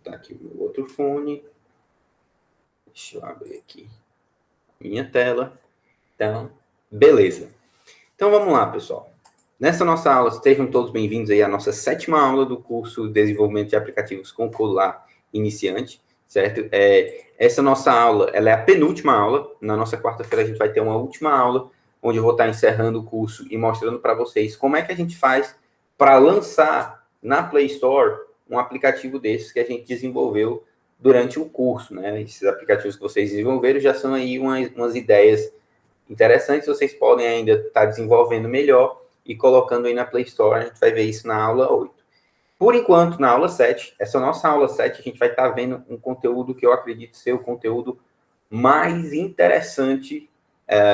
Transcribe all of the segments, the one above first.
botar aqui o meu outro fone. Deixa eu abrir aqui minha tela. Então, beleza. Então, vamos lá, pessoal. Nessa nossa aula, sejam todos bem-vindos aí à nossa 7ª aula do curso Desenvolvimento de Aplicativos com Codular Iniciante, certo? Essa nossa aula, ela é a penúltima aula. Na nossa quarta-feira, a gente vai ter uma última aula, onde eu vou estar encerrando o curso e mostrando para vocês como é que a gente faz para lançar na Play Store um aplicativo desses que a gente desenvolveu durante o curso, né? Esses aplicativos que vocês desenvolveram já são aí umas ideias interessantes, vocês podem ainda estar desenvolvendo melhor e colocando aí na Play Store. A gente vai ver isso na aula 8. Por enquanto, na aula 7, essa nossa aula 7, a gente vai estar vendo um conteúdo que eu acredito ser o conteúdo mais interessante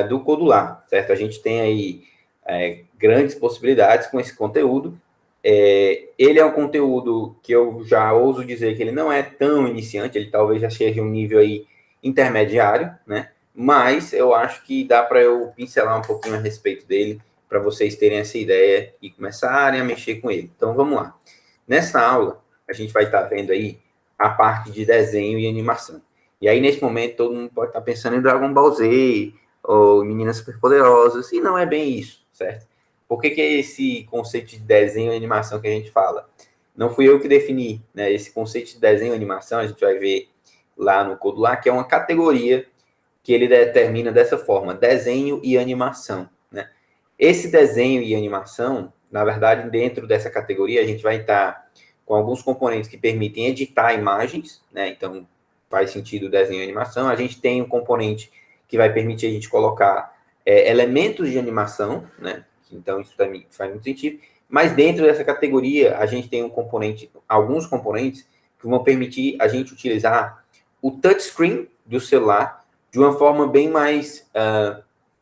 do Codular, certo? A gente tem aí grandes possibilidades com esse conteúdo. Ele é um conteúdo que eu já ouso dizer que ele não é tão iniciante, ele talvez já chegue a um nível aí intermediário, né? Mas eu acho que dá para eu pincelar um pouquinho a respeito dele, para vocês terem essa ideia e começarem a mexer com ele. Então, vamos lá. Nessa aula, a gente vai estar vendo aí a parte de desenho e animação. E aí, nesse momento, todo mundo pode estar pensando em Dragon Ball Z, ou Meninas Superpoderosas, e não é bem isso, certo? Por que é esse conceito de desenho e animação que a gente fala? Não fui eu que defini, né? Esse conceito de desenho e animação, a gente vai ver lá no Codular, que é uma categoria que ele determina dessa forma, desenho e animação, né? Esse desenho e animação, na verdade, dentro dessa categoria, a gente vai estar com alguns componentes que permitem editar imagens, né? Então, faz sentido o desenho e animação. A gente tem um componente que vai permitir a gente colocar elementos de animação, né? Então, isso também faz muito sentido. Mas dentro dessa categoria, a gente tem alguns componentes que vão permitir a gente utilizar o touchscreen do celular de uma forma bem mais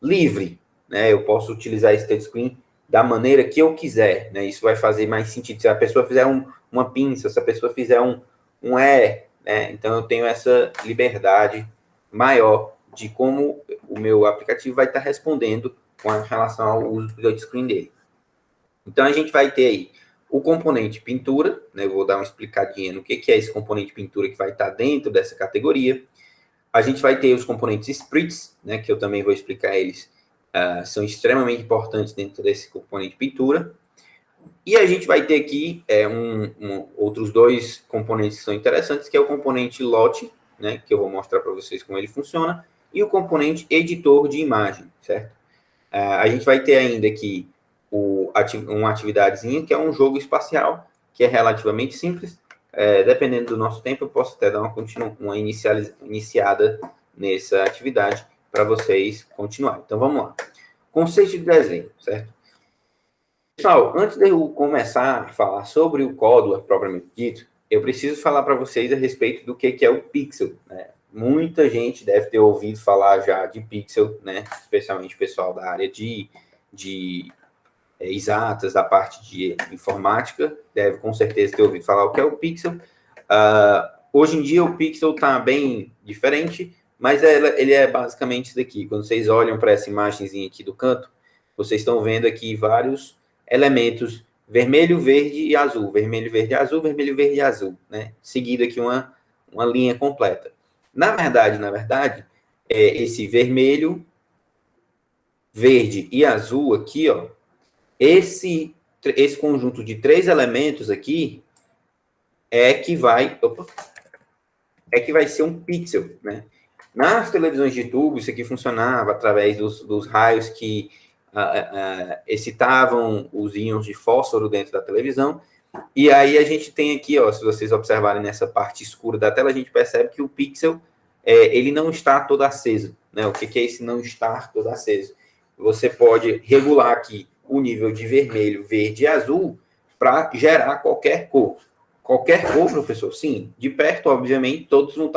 livre, né? Eu posso utilizar esse touchscreen da maneira que eu quiser, né? Isso vai fazer mais sentido. Se a pessoa fizer uma pinça, se a pessoa fizer um né? Então, eu tenho essa liberdade maior de como o meu aplicativo vai estar respondendo com relação ao uso do touchscreen dele. Então, a gente vai ter aí o componente pintura, né? Eu vou dar uma explicadinha no que é esse componente pintura que vai estar dentro dessa categoria. A gente vai ter os componentes sprites, né, que eu também vou explicar eles, são extremamente importantes dentro desse componente pintura. E a gente vai ter aqui outros dois componentes que são interessantes, que é o componente lote, né, que eu vou mostrar para vocês como ele funciona, e o componente editor de imagem, certo? A gente vai ter ainda aqui uma atividadezinha, que é um jogo espacial, que é relativamente simples. Dependendo do nosso tempo, eu posso até dar uma iniciada nessa atividade para vocês continuarem. Então, vamos lá. Conceito de desenho, certo? Pessoal, antes de eu começar a falar sobre o código propriamente dito, eu preciso falar para vocês a respeito do que é o pixel, né? Muita gente deve ter ouvido falar já de pixel, né? Especialmente o pessoal da área de exatas, da parte de informática, deve com certeza ter ouvido falar o que é o pixel. Hoje em dia o pixel está bem diferente, mas ele é basicamente isso daqui. Quando vocês olham para essa imagenzinha aqui do canto, vocês estão vendo aqui vários elementos vermelho, verde e azul. Vermelho, verde, azul, vermelho, verde e azul, né? Seguido aqui uma linha completa. Na verdade, esse vermelho, verde e azul aqui, ó, esse conjunto de 3 elementos aqui é que vai ser um pixel, né? Nas televisões de tubo, isso aqui funcionava através dos raios que excitavam os íons de fósforo dentro da televisão. E aí a gente tem aqui, ó, se vocês observarem nessa parte escura da tela, a gente percebe que o pixel ele não está todo aceso, né? O que é esse não estar todo aceso? Você pode regular aqui o nível de vermelho, verde e azul para gerar qualquer cor. Qualquer cor, professor? Sim. De perto, obviamente, todos vão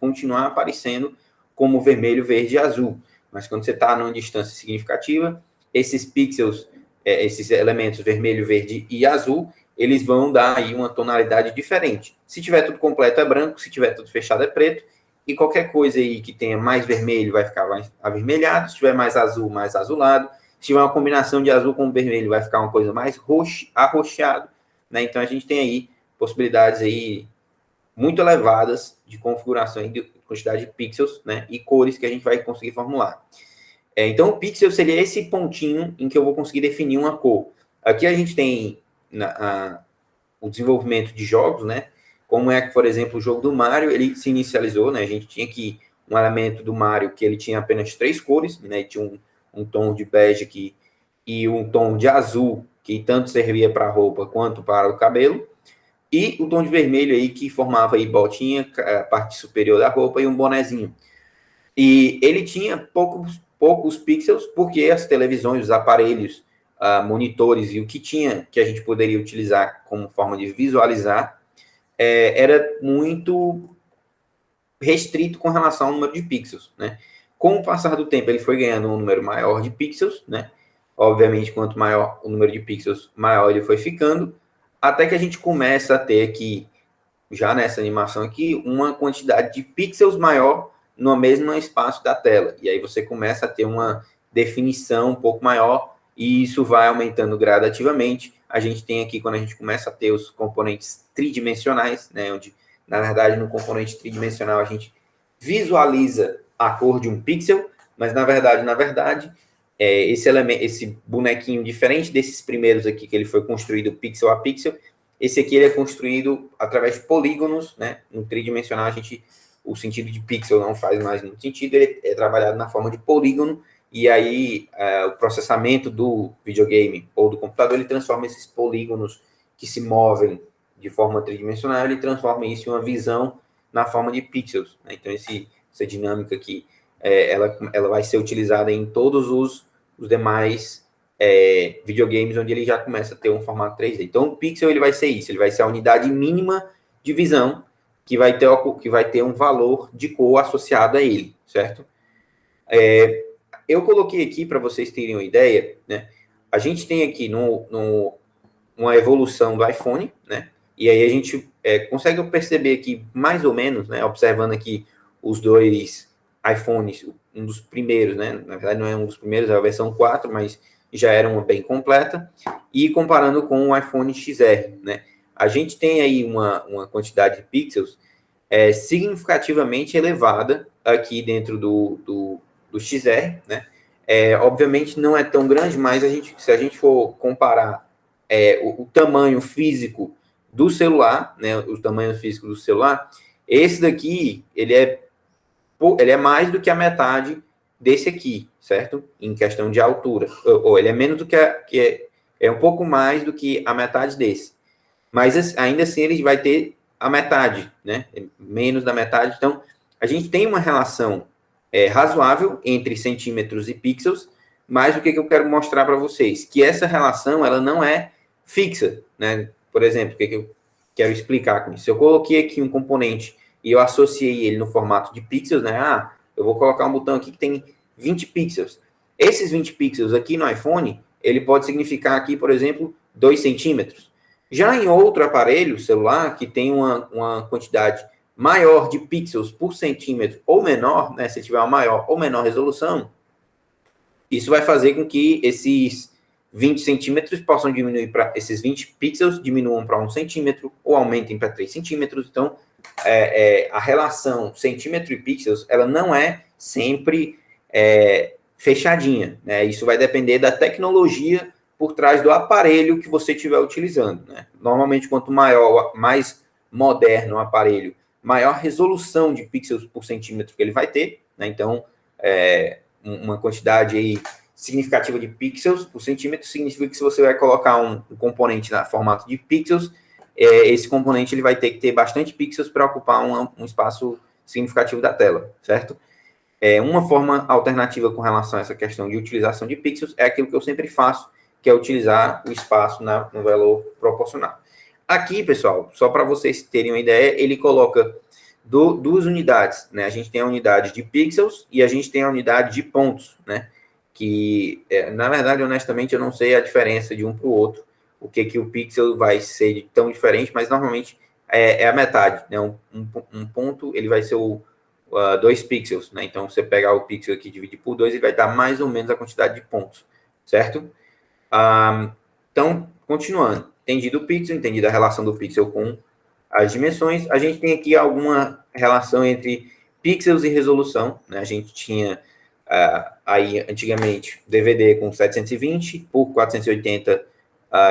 continuar aparecendo como vermelho, verde e azul. Mas quando você está numa distância significativa, esses pixels, esses elementos vermelho, verde e azul, eles vão dar aí uma tonalidade diferente. Se tiver tudo completo é branco, se tiver tudo fechado é preto, e qualquer coisa aí que tenha mais vermelho vai ficar mais avermelhado, se tiver mais azul, mais azulado, se tiver uma combinação de azul com vermelho vai ficar uma coisa mais arroxeado, né? Então a gente tem aí possibilidades aí muito elevadas de configuração e de quantidade de pixels, né, e cores que a gente vai conseguir formular. Então, o pixel seria esse pontinho em que eu vou conseguir definir uma cor. Aqui a gente tem o desenvolvimento de jogos, né, como é que, por exemplo, o jogo do Mario, ele se inicializou, né, a gente tinha aqui um elemento do Mario que ele tinha apenas 3 cores, né, tinha um tom de bege aqui e um tom de azul, que tanto servia para a roupa quanto para o cabelo, e o tom de vermelho aí que formava aí botinha, a parte superior da roupa e um bonezinho. E ele tinha poucos pixels, porque as televisões, os aparelhos, monitores e o que tinha que a gente poderia utilizar como forma de visualizar era muito restrito com relação ao número de pixels, né? Com o passar do tempo, ele foi ganhando um número maior de pixels, né? Obviamente, quanto maior o número de pixels, maior ele foi ficando, até que a gente começa a ter aqui, já nessa animação aqui, uma quantidade de pixels maior no mesmo espaço da tela. E aí você começa a ter uma definição um pouco maior e isso vai aumentando gradativamente. A gente tem aqui, quando a gente começa a ter os componentes tridimensionais, né, onde, na verdade, no componente tridimensional a gente visualiza a cor de um pixel, mas, na verdade, esse elemento, esse bonequinho, diferente desses primeiros aqui, que ele foi construído pixel a pixel, esse aqui ele é construído através de polígonos, né? No tridimensional, o sentido de pixel não faz mais muito sentido, ele é trabalhado na forma de polígono, e aí o processamento do videogame ou do computador, ele transforma esses polígonos que se movem de forma tridimensional, ele transforma isso em uma visão na forma de pixels, né? Então, essa dinâmica aqui, ela vai ser utilizada em todos os demais videogames onde ele já começa a ter um formato 3D. Então, o pixel ele vai ser isso, ele vai ser a unidade mínima de visão que vai ter um valor de cor associado a ele, certo? Eu coloquei aqui para vocês terem uma ideia, né? A gente tem aqui uma evolução do iPhone, né? E aí a gente consegue perceber aqui, mais ou menos, né? Observando aqui os dois iPhones, um dos primeiros, né? Na verdade, não é um dos primeiros, é a versão 4, mas já era uma bem completa. E comparando com o iPhone XR, né? A gente tem aí uma quantidade de pixels significativamente elevada aqui dentro do XR, né? Obviamente não é tão grande, mas se a gente for comparar o tamanho físico do celular, né? O tamanho físico do celular, esse daqui, ele é mais do que a metade desse aqui, certo? Em questão de altura. Ou ele é menos do que é um pouco mais do que a metade desse. Mas ainda assim ele vai ter a metade, né? Menos da metade. Então, a gente tem uma relação razoável entre centímetros e pixels, mas o que eu quero mostrar para vocês? Que essa relação, ela não é fixa, né? Por exemplo, o que eu quero explicar com isso? Eu coloquei aqui um componente e eu associei ele no formato de pixels, né? Eu vou colocar um botão aqui que tem 20 pixels. Esses 20 pixels aqui no iPhone, ele pode significar aqui, por exemplo, 2 centímetros. Já em outro aparelho celular, que tem uma quantidade maior de pixels por centímetro ou menor, né, se tiver uma maior ou menor resolução, isso vai fazer com que esses 20 centímetros possam diminuir para esses 20 pixels diminuam para 1 centímetro ou aumentem para 3 centímetros. Então, a relação centímetro e pixels, ela não é sempre fechadinha, né? Isso vai depender da tecnologia por trás do aparelho que você estiver utilizando, né? Normalmente, quanto mais moderno o aparelho, maior resolução de pixels por centímetro que ele vai ter, né? Então, uma quantidade aí significativa de pixels por centímetro significa que se você vai colocar um componente no formato de pixels, esse componente ele vai ter que ter bastante pixels para ocupar um espaço significativo da tela, certo? Uma forma alternativa com relação a essa questão de utilização de pixels é aquilo que eu sempre faço, que é utilizar o espaço no valor proporcional. Aqui, pessoal, só para vocês terem uma ideia, ele coloca duas unidades, né? A gente tem a unidade de pixels e a gente tem a unidade de pontos, né? Que, na verdade, honestamente, eu não sei a diferença de um para o outro, o que o pixel vai ser tão diferente, mas normalmente é a metade, né? Um ponto, ele vai ser 2 pixels, né? Então, você pegar o pixel aqui e dividir por 2, ele vai dar mais ou menos a quantidade de pontos, certo? Então, continuando. Entendido o pixel, entendido a relação do pixel com as dimensões. A gente tem aqui alguma relação entre pixels e resolução, né? A gente tinha aí antigamente DVD com 720 por 480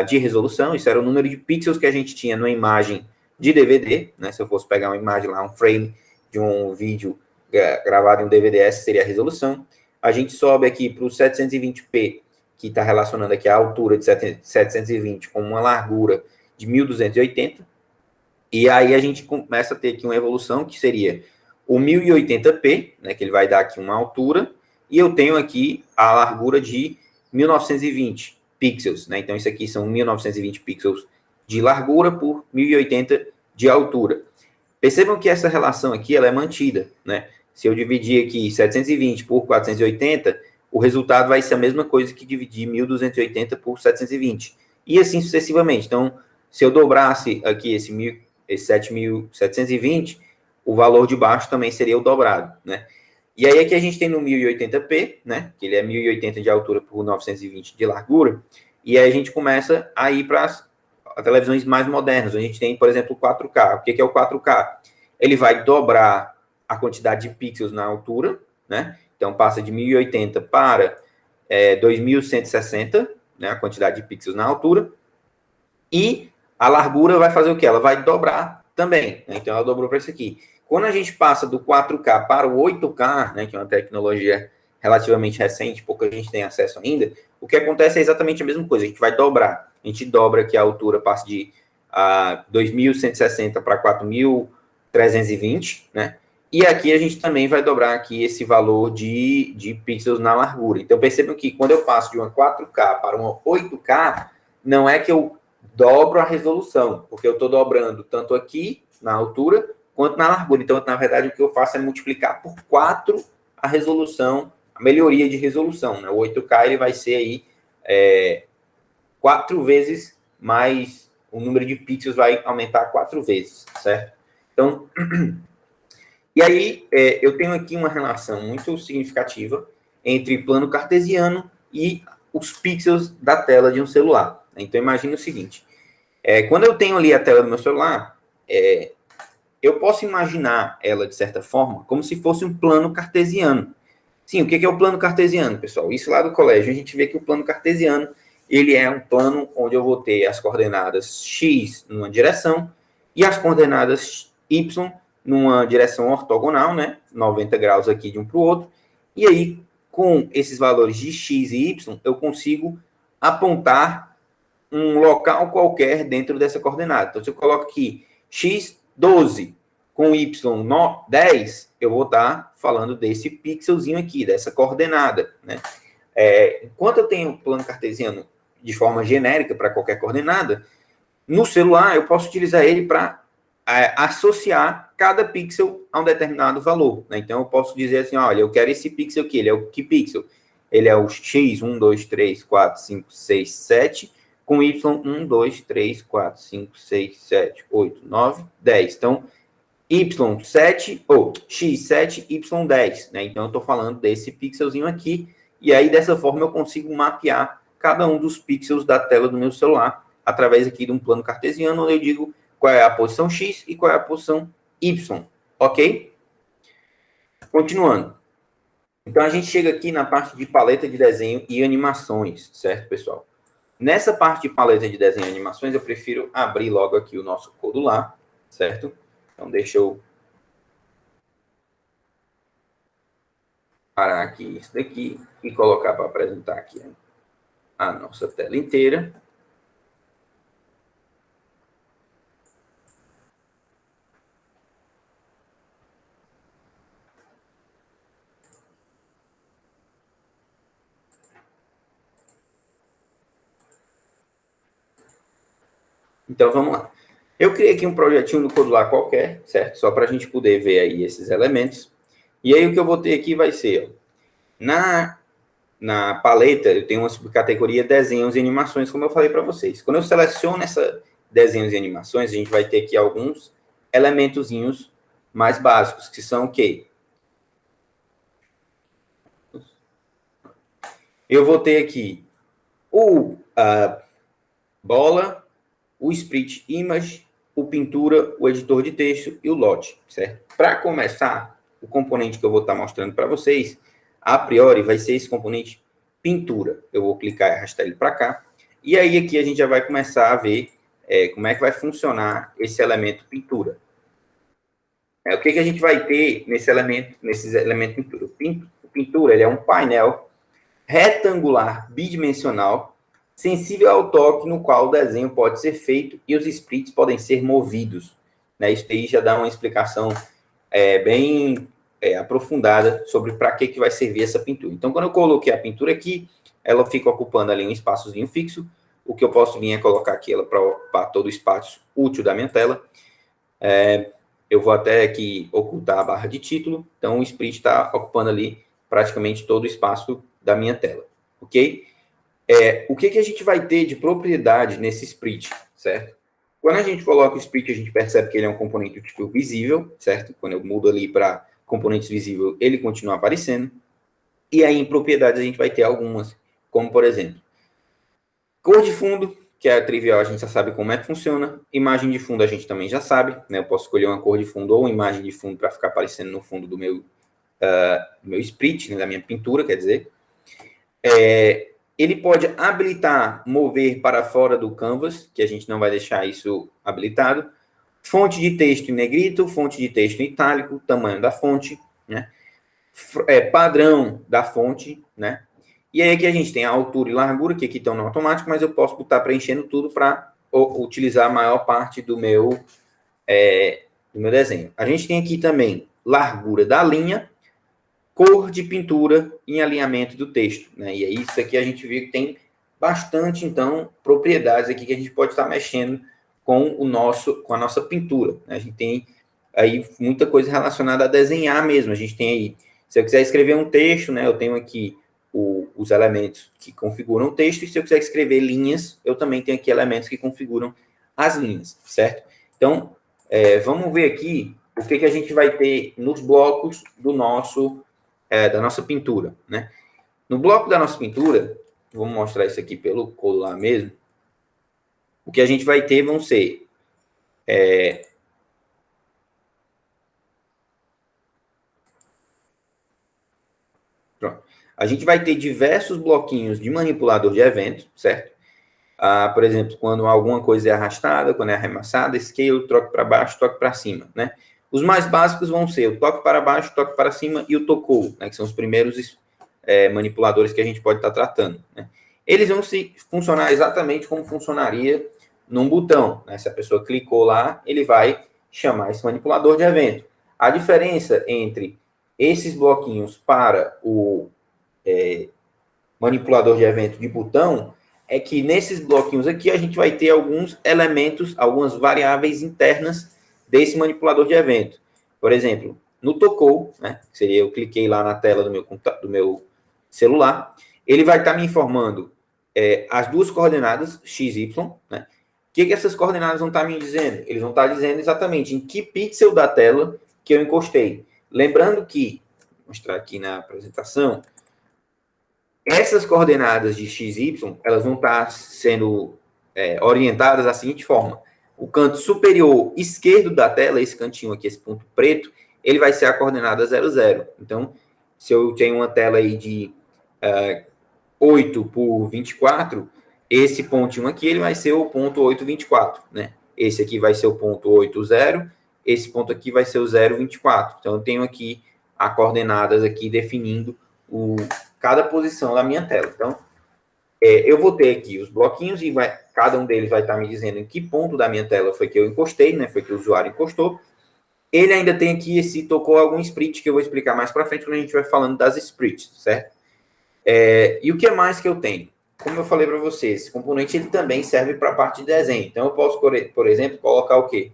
de resolução. Isso era o número de pixels que a gente tinha numa imagem de DVD, né? Se eu fosse pegar uma imagem lá, um frame de um vídeo gravado em um DVD, essa seria a resolução. A gente sobe aqui para o 720p, que está relacionando aqui a altura de 720 com uma largura de 1280. E aí a gente começa a ter aqui uma evolução que seria o 1080p, né, que ele vai dar aqui uma altura, e eu tenho aqui a largura de 1920 pixels, né? Então isso aqui são 1920 pixels de largura por 1080 de altura. Percebam que essa relação aqui ela é mantida, né? Se eu dividir aqui 720 por 480, o resultado vai ser a mesma coisa que dividir 1280 por 720. E assim sucessivamente. Então, se eu dobrasse aqui esse 7.720, o valor de baixo também seria o dobrado, né? E aí aqui a gente tem no 1080p, né? Que ele é 1080 de altura por 920 de largura. E aí a gente começa a ir para as televisões mais modernas. A gente tem, por exemplo, o 4K. O que é o 4K? Ele vai dobrar a quantidade de pixels na altura, né? Então passa de 1080 para 2160, né? A quantidade de pixels na altura. E a largura vai fazer o quê? Ela vai dobrar também, né? Então ela dobrou para isso aqui. Quando a gente passa do 4K para o 8K, né, que é uma tecnologia relativamente recente, pouca gente tem acesso ainda, o que acontece é exatamente a mesma coisa, a gente vai dobrar. A gente dobra aqui a altura, passa de 2160 para 4320, né? E aqui a gente também vai dobrar aqui esse valor de pixels na largura. Então percebam que quando eu passo de uma 4K para uma 8K, não é que eu dobro a resolução, porque eu estou dobrando tanto aqui na altura quanto na largura. Então, na verdade, o que eu faço é multiplicar por 4 a resolução, a melhoria de resolução, né? O 8K ele vai ser aí 4 vezes mais, o número de pixels vai aumentar 4 vezes, certo? Então, e aí eu tenho aqui uma relação muito significativa entre plano cartesiano e os pixels da tela de um celular. Então, imagine o seguinte, quando eu tenho ali a tela do meu celular, eu posso imaginar ela, de certa forma, como se fosse um plano cartesiano. Sim, o que é o plano cartesiano, pessoal? Isso lá do colégio, a gente vê que o plano cartesiano, ele é um plano onde eu vou ter as coordenadas x numa direção e as coordenadas y numa direção ortogonal, né? 90 graus aqui de um para o outro. E aí, com esses valores de x e y, eu consigo apontar um local qualquer dentro dessa coordenada. Então, se eu coloco aqui x 12 com y 10, eu vou estar falando desse pixelzinho aqui, dessa coordenada, né? Enquanto eu tenho o plano cartesiano de forma genérica para qualquer coordenada, no celular eu posso utilizar ele para associar cada pixel a um determinado valor, né? Então eu posso dizer assim, olha, eu quero esse pixel aqui, ele é o que pixel? Ele é o x 1, 2, 3, 4, 5, 6, 7, com y 1, 2, 3, 4, 5, 6, 7, 8, 9, 10. Então, y7 ou x7, y10, né? Então eu estou falando desse pixelzinho aqui, e aí dessa forma eu consigo mapear cada um dos pixels da tela do meu celular através aqui de um plano cartesiano, onde eu digo qual é a posição x e qual é a posição y, ok? Continuando. Então a gente chega aqui na parte de paleta de desenho e animações, certo, pessoal? Nessa parte de paleta de desenho e animações, eu prefiro abrir logo aqui o nosso Codular, certo? Então deixa eu parar aqui isso daqui e colocar para apresentar aqui a nossa tela inteira. Então, vamos lá. Eu criei aqui um projetinho no Codular qualquer, certo? Só para a gente poder ver aí esses elementos. E aí, o que eu vou ter aqui vai ser, ó, na paleta, eu tenho uma subcategoria desenhos e animações, como eu falei para vocês. Quando eu seleciono essa desenhos e animações, a gente vai ter aqui alguns elementozinhos mais básicos, que são o quê? Eu vou ter aqui a bola, o split image o pintura, o editor de texto e o lote, certo? Para começar, o componente que eu vou estar mostrando para vocês, a priori, vai ser esse componente pintura. Eu vou clicar e arrastar ele para cá. E aí aqui a gente já vai começar a ver como é que vai funcionar esse elemento pintura. O que a gente vai ter nesses elementos pintura? O pintura ele é um painel retangular bidimensional sensível ao toque, no qual o desenho pode ser feito e os sprites podem ser movidos. Né? Isso aí já dá uma explicação bem aprofundada sobre para que vai servir essa pintura. Então, quando eu coloquei a pintura aqui, ela fica ocupando ali um espaçozinho fixo. O que eu posso vir é colocar aqui ela para ocupar todo o espaço útil da minha tela. Eu vou até aqui ocultar a barra de título. Então, o split está ocupando ali praticamente todo o espaço da minha tela. Ok? O que a gente vai ter de propriedade nesse split, certo? Quando a gente coloca o split, a gente percebe que ele é um componente do tipo visível, certo? Quando eu mudo ali para componentes visível, ele continua aparecendo. E aí, em propriedades, a gente vai ter algumas, como, por exemplo, cor de fundo, que é trivial, a gente já sabe como é que funciona. Imagem de fundo, a gente também já sabe, né? Eu posso escolher uma cor de fundo ou uma imagem de fundo para ficar aparecendo no fundo do meu split, né? Da minha pintura, quer dizer. Ele pode habilitar mover para fora do canvas, que a gente não vai deixar isso habilitado. Fonte de texto em negrito, fonte de texto em itálico, tamanho da fonte, né? Padrão da fonte, né? E aí aqui a gente tem a altura e largura, que aqui estão no automático, mas eu posso estar preenchendo tudo para utilizar a maior parte do meu desenho. A gente tem aqui também largura da linha, cor de pintura em alinhamento do texto, né? E aí isso aqui a gente vê que tem bastante, então, propriedades aqui que a gente pode estar mexendo com a nossa pintura, né? A gente tem aí muita coisa relacionada a desenhar mesmo. A gente tem aí, se eu quiser escrever um texto, né? Eu tenho aqui os elementos que configuram o texto, e se eu quiser escrever linhas, eu também tenho aqui elementos que configuram as linhas, certo? Então, vamos ver aqui o que a gente vai ter nos blocos da nossa pintura, né? No bloco da nossa pintura, vamos mostrar isso aqui pelo colar mesmo, o que a gente vai ter vão ser pronto. A gente vai ter diversos bloquinhos de manipulador de evento, certo? Por exemplo, quando alguma coisa é arrastada, quando é arremessada, scale, toque para baixo, toque para cima, né? Os mais básicos vão ser o toque para baixo, toque para cima e o tocou, né? Que são os primeiros manipuladores que a gente pode estar tratando, né? Eles vão funcionar exatamente como funcionaria num botão, né? Se a pessoa clicou lá, ele vai chamar esse manipulador de evento. A diferença entre esses bloquinhos para o manipulador de evento de botão é que nesses bloquinhos aqui a gente vai ter alguns elementos, algumas variáveis internas desse manipulador de evento. Por exemplo, no tocou, né, que seria eu cliquei lá na tela do meu celular, ele vai estar me informando as duas coordenadas x, y, né? O que essas coordenadas vão estar me dizendo? Eles vão estar dizendo exatamente em que pixel da tela que eu encostei. Lembrando que, vou mostrar aqui na apresentação, essas coordenadas de x, y, elas vão estar sendo orientadas da seguinte forma. O canto superior esquerdo da tela, esse cantinho aqui, esse ponto preto, ele vai ser a coordenada 0, 0. Então, se eu tenho uma tela aí de 8 por 24, esse pontinho aqui, ele vai ser o ponto 824, né? Esse aqui vai ser o ponto 80, esse ponto aqui vai ser o 024. Então, eu tenho aqui as coordenadas aqui definindo cada posição da minha tela. Então, eu vou ter aqui os bloquinhos e cada um deles vai estar me dizendo em que ponto da minha tela foi que eu encostei, né? Foi que o usuário encostou. Ele ainda tem aqui esse tocou algum split, que eu vou explicar mais para frente quando a gente vai falando das splits, certo? E o que mais que eu tenho? Como eu falei para vocês, esse componente ele também serve para a parte de desenho. Então, eu posso, por exemplo, colocar o quê?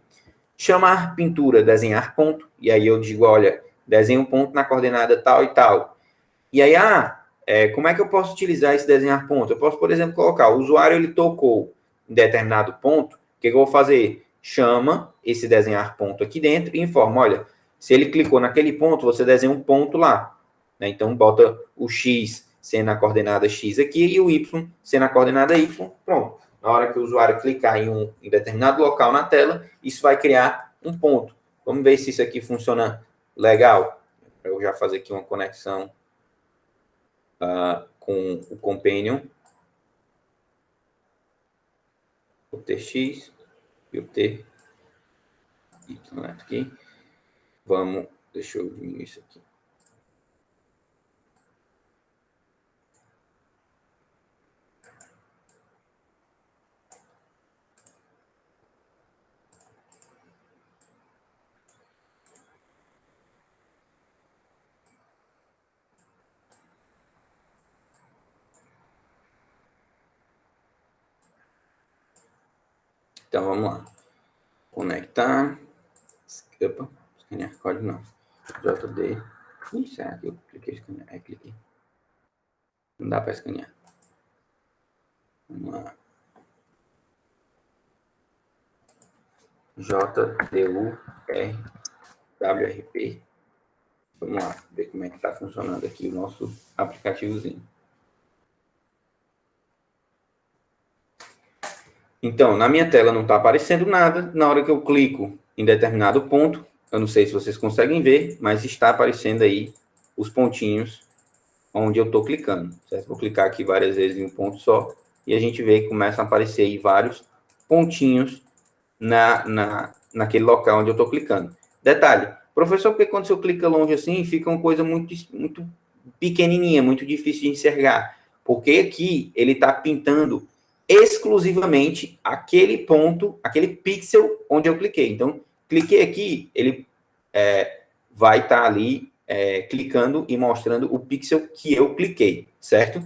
Chamar pintura, desenhar ponto. E aí eu digo, olha, desenha um ponto na coordenada tal e tal. E aí, como é que eu posso utilizar esse desenhar ponto? Eu posso, por exemplo, colocar, o usuário ele tocou em determinado ponto, o que eu vou fazer? Chama esse desenhar ponto aqui dentro e informa, olha, se ele clicou naquele ponto, você desenha um ponto lá. Né? Então, bota o X sendo a coordenada X aqui e o Y sendo a coordenada Y. Pronto. na hora que o usuário clicar em determinado local na tela, isso vai criar um ponto. Vamos ver se isso aqui funciona legal. Eu já fazer aqui uma conexão com o Companion. O TX e o TY aqui. Vamos, deixa eu diminuir isso aqui. Então, vamos lá. Conectar. Opa, escanear código não. JD. Ih, será que eu cliquei escanear? Cliquei. Não dá para escanear. Vamos lá. JDURWRP. Vamos lá, ver como é que está funcionando aqui o nosso aplicativozinho. Então, na minha tela não está aparecendo nada. Na hora que eu clico em determinado ponto, eu não sei se vocês conseguem ver, mas está aparecendo aí os pontinhos onde eu estou clicando. Certo? Vou clicar aqui várias vezes em um ponto só e a gente vê que começam a aparecer aí vários pontinhos naquele local onde eu estou clicando. Detalhe, professor, porque quando você clica longe assim, fica uma coisa muito, muito pequenininha, muito difícil de enxergar. Porque aqui ele está pintando exclusivamente aquele ponto, aquele pixel onde eu cliquei. Então, cliquei aqui, ele vai estar ali clicando e mostrando o pixel que eu cliquei, certo?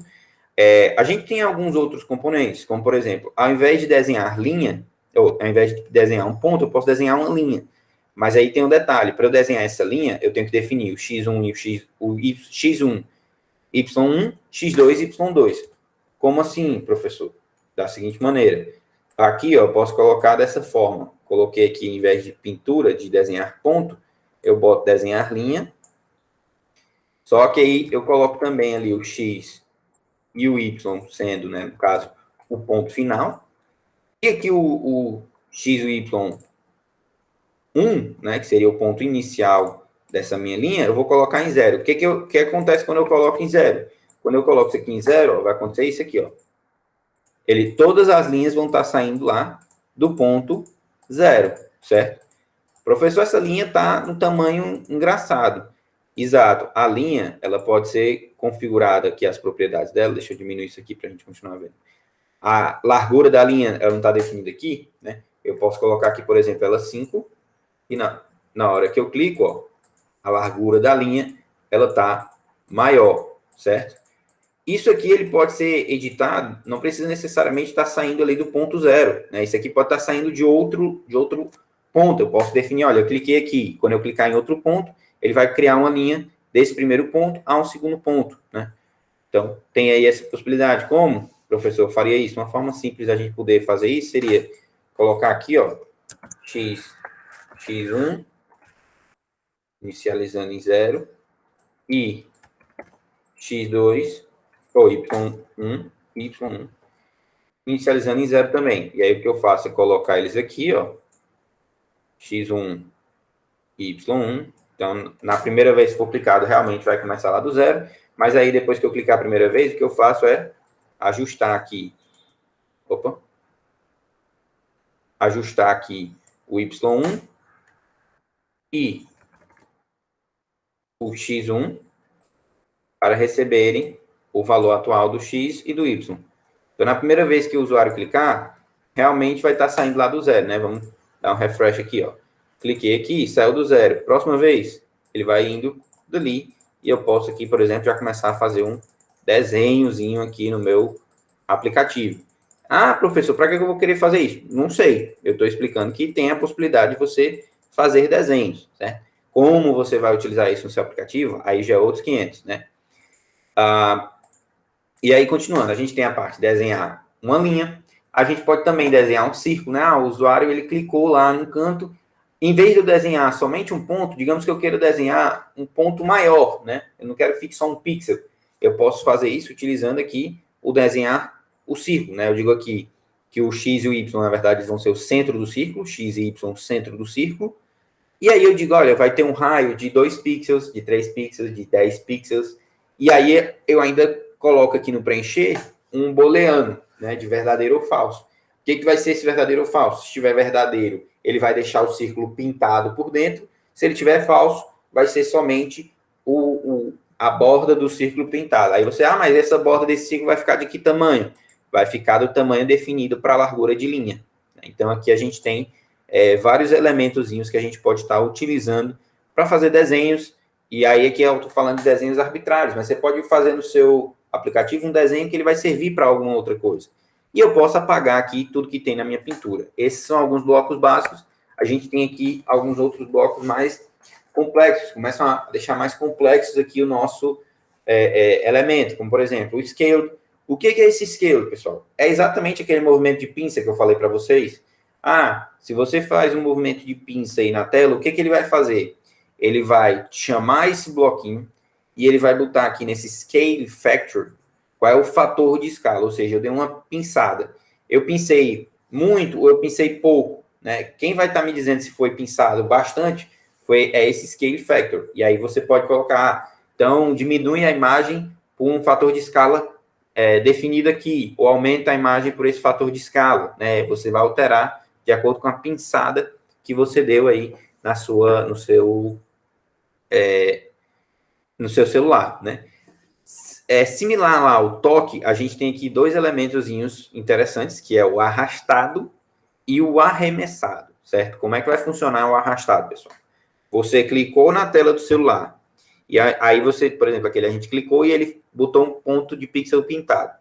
A gente tem alguns outros componentes, como, por exemplo, ao invés de desenhar linha, ou ao invés de desenhar um ponto, eu posso desenhar uma linha. Mas aí tem um detalhe, para eu desenhar essa linha, eu tenho que definir o x1 e o x1, y1, x2 e y2. Como assim, professor? Da seguinte maneira. Aqui, ó, eu posso colocar dessa forma. Coloquei aqui, em vez de pintura, de desenhar ponto, eu boto desenhar linha. Só que aí eu coloco também ali o x e o y sendo, né, no caso, o ponto final. E aqui o x e o y1, né, que seria o ponto inicial dessa minha linha, eu vou colocar em zero. O que acontece quando eu coloco em zero? Quando eu coloco isso aqui em zero, ó, vai acontecer isso aqui, ó. Todas as linhas vão estar saindo lá do ponto zero, certo? Professor, essa linha está no tamanho engraçado. Exato. A linha, ela pode ser configurada aqui, as propriedades dela. Deixa eu diminuir isso aqui para a gente continuar vendo. A largura da linha, ela não está definida aqui, né? Eu posso colocar aqui, por exemplo, ela 5. E na hora que eu clico, ó, a largura da linha, ela está maior, certo? Isso aqui ele pode ser editado, não precisa necessariamente estar saindo ali do ponto zero, né? Isso aqui pode estar saindo de outro ponto. Eu posso definir, olha, eu cliquei aqui, quando eu clicar em outro ponto, ele vai criar uma linha desse primeiro ponto a um segundo ponto, né? Então, tem aí essa possibilidade. Como, professor, eu faria isso? Uma forma simples da gente poder fazer isso seria colocar aqui, ó, x1, inicializando em 0, e x2, ou y1, y1, inicializando em 0 também. E aí o que eu faço é colocar eles aqui, ó, x1, y1. Então, na primeira vez que for clicado, realmente vai começar lá do 0. Mas aí, depois que eu clicar a primeira vez, o que eu faço é ajustar aqui. Opa. Ajustar aqui o y1 e o x1 para receberem o valor atual do x e do y. Então, na primeira vez que o usuário clicar, realmente vai estar saindo lá do 0, né? Vamos dar um refresh aqui, ó. Cliquei aqui, saiu do 0. Próxima vez, ele vai indo dali e eu posso aqui, por exemplo, já começar a fazer um desenhozinho aqui no meu aplicativo. Ah, professor, para que eu vou querer fazer isso? Não sei. Eu estou explicando que tem a possibilidade de você fazer desenhos, certo? Como você vai utilizar isso no seu aplicativo, aí já é outros 500, né? E aí, continuando, a gente tem a parte de desenhar uma linha. A gente pode também desenhar um círculo, né? O usuário, ele clicou lá no canto. Em vez de eu desenhar somente um ponto, digamos que eu quero desenhar um ponto maior, né? Eu não quero fixar um pixel. Eu posso fazer isso utilizando aqui o desenhar o círculo, né? Eu digo aqui, que o X e o Y, na verdade, vão ser o centro do círculo, X e Y, centro do círculo. E aí eu digo, olha, vai ter um raio de 2 pixels, de 3 pixels, de 10 pixels. E aí eu ainda coloco aqui no preencher um booleano, né, de verdadeiro ou falso. O que vai ser esse verdadeiro ou falso? Se estiver verdadeiro, ele vai deixar o círculo pintado por dentro. Se ele tiver falso, vai ser somente a borda do círculo pintado. Aí você, mas essa borda desse círculo vai ficar de que tamanho? Vai ficar do tamanho definido para a largura de linha. Então aqui a gente tem vários elementozinhos que a gente pode estar utilizando para fazer desenhos. E aí aqui eu estou falando de desenhos arbitrários, mas você pode fazer no seu aplicativo um desenho que ele vai servir para alguma outra coisa. E eu posso apagar aqui tudo que tem na minha pintura. Esses são alguns blocos básicos. A gente tem aqui alguns outros blocos mais complexos. Começam a deixar mais complexos aqui o nosso elemento. Como, por exemplo, o scale. O que é esse scale, pessoal? É exatamente aquele movimento de pinça que eu falei para vocês. Se você faz um movimento de pinça aí na tela, o que ele vai fazer? Ele vai chamar esse bloquinho e ele vai botar aqui nesse scale factor qual é o fator de escala, ou seja, eu dei uma pinçada. Eu pincei muito ou eu pincei pouco, né? Quem vai estar me dizendo se foi pinçado bastante é esse scale factor. E aí você pode colocar, então, diminui a imagem por um fator de escala definido aqui, ou aumenta a imagem por esse fator de escala, né? Você vai alterar de acordo com a pinçada que você deu aí no seu celular, né? Similar lá ao toque, a gente tem aqui dois elementozinhos interessantes, que é o arrastado e o arremessado, certo? Como é que vai funcionar o arrastado, pessoal? Você clicou na tela do celular, e aí você, por exemplo, aquele a gente clicou e ele botou um ponto de pixel pintado.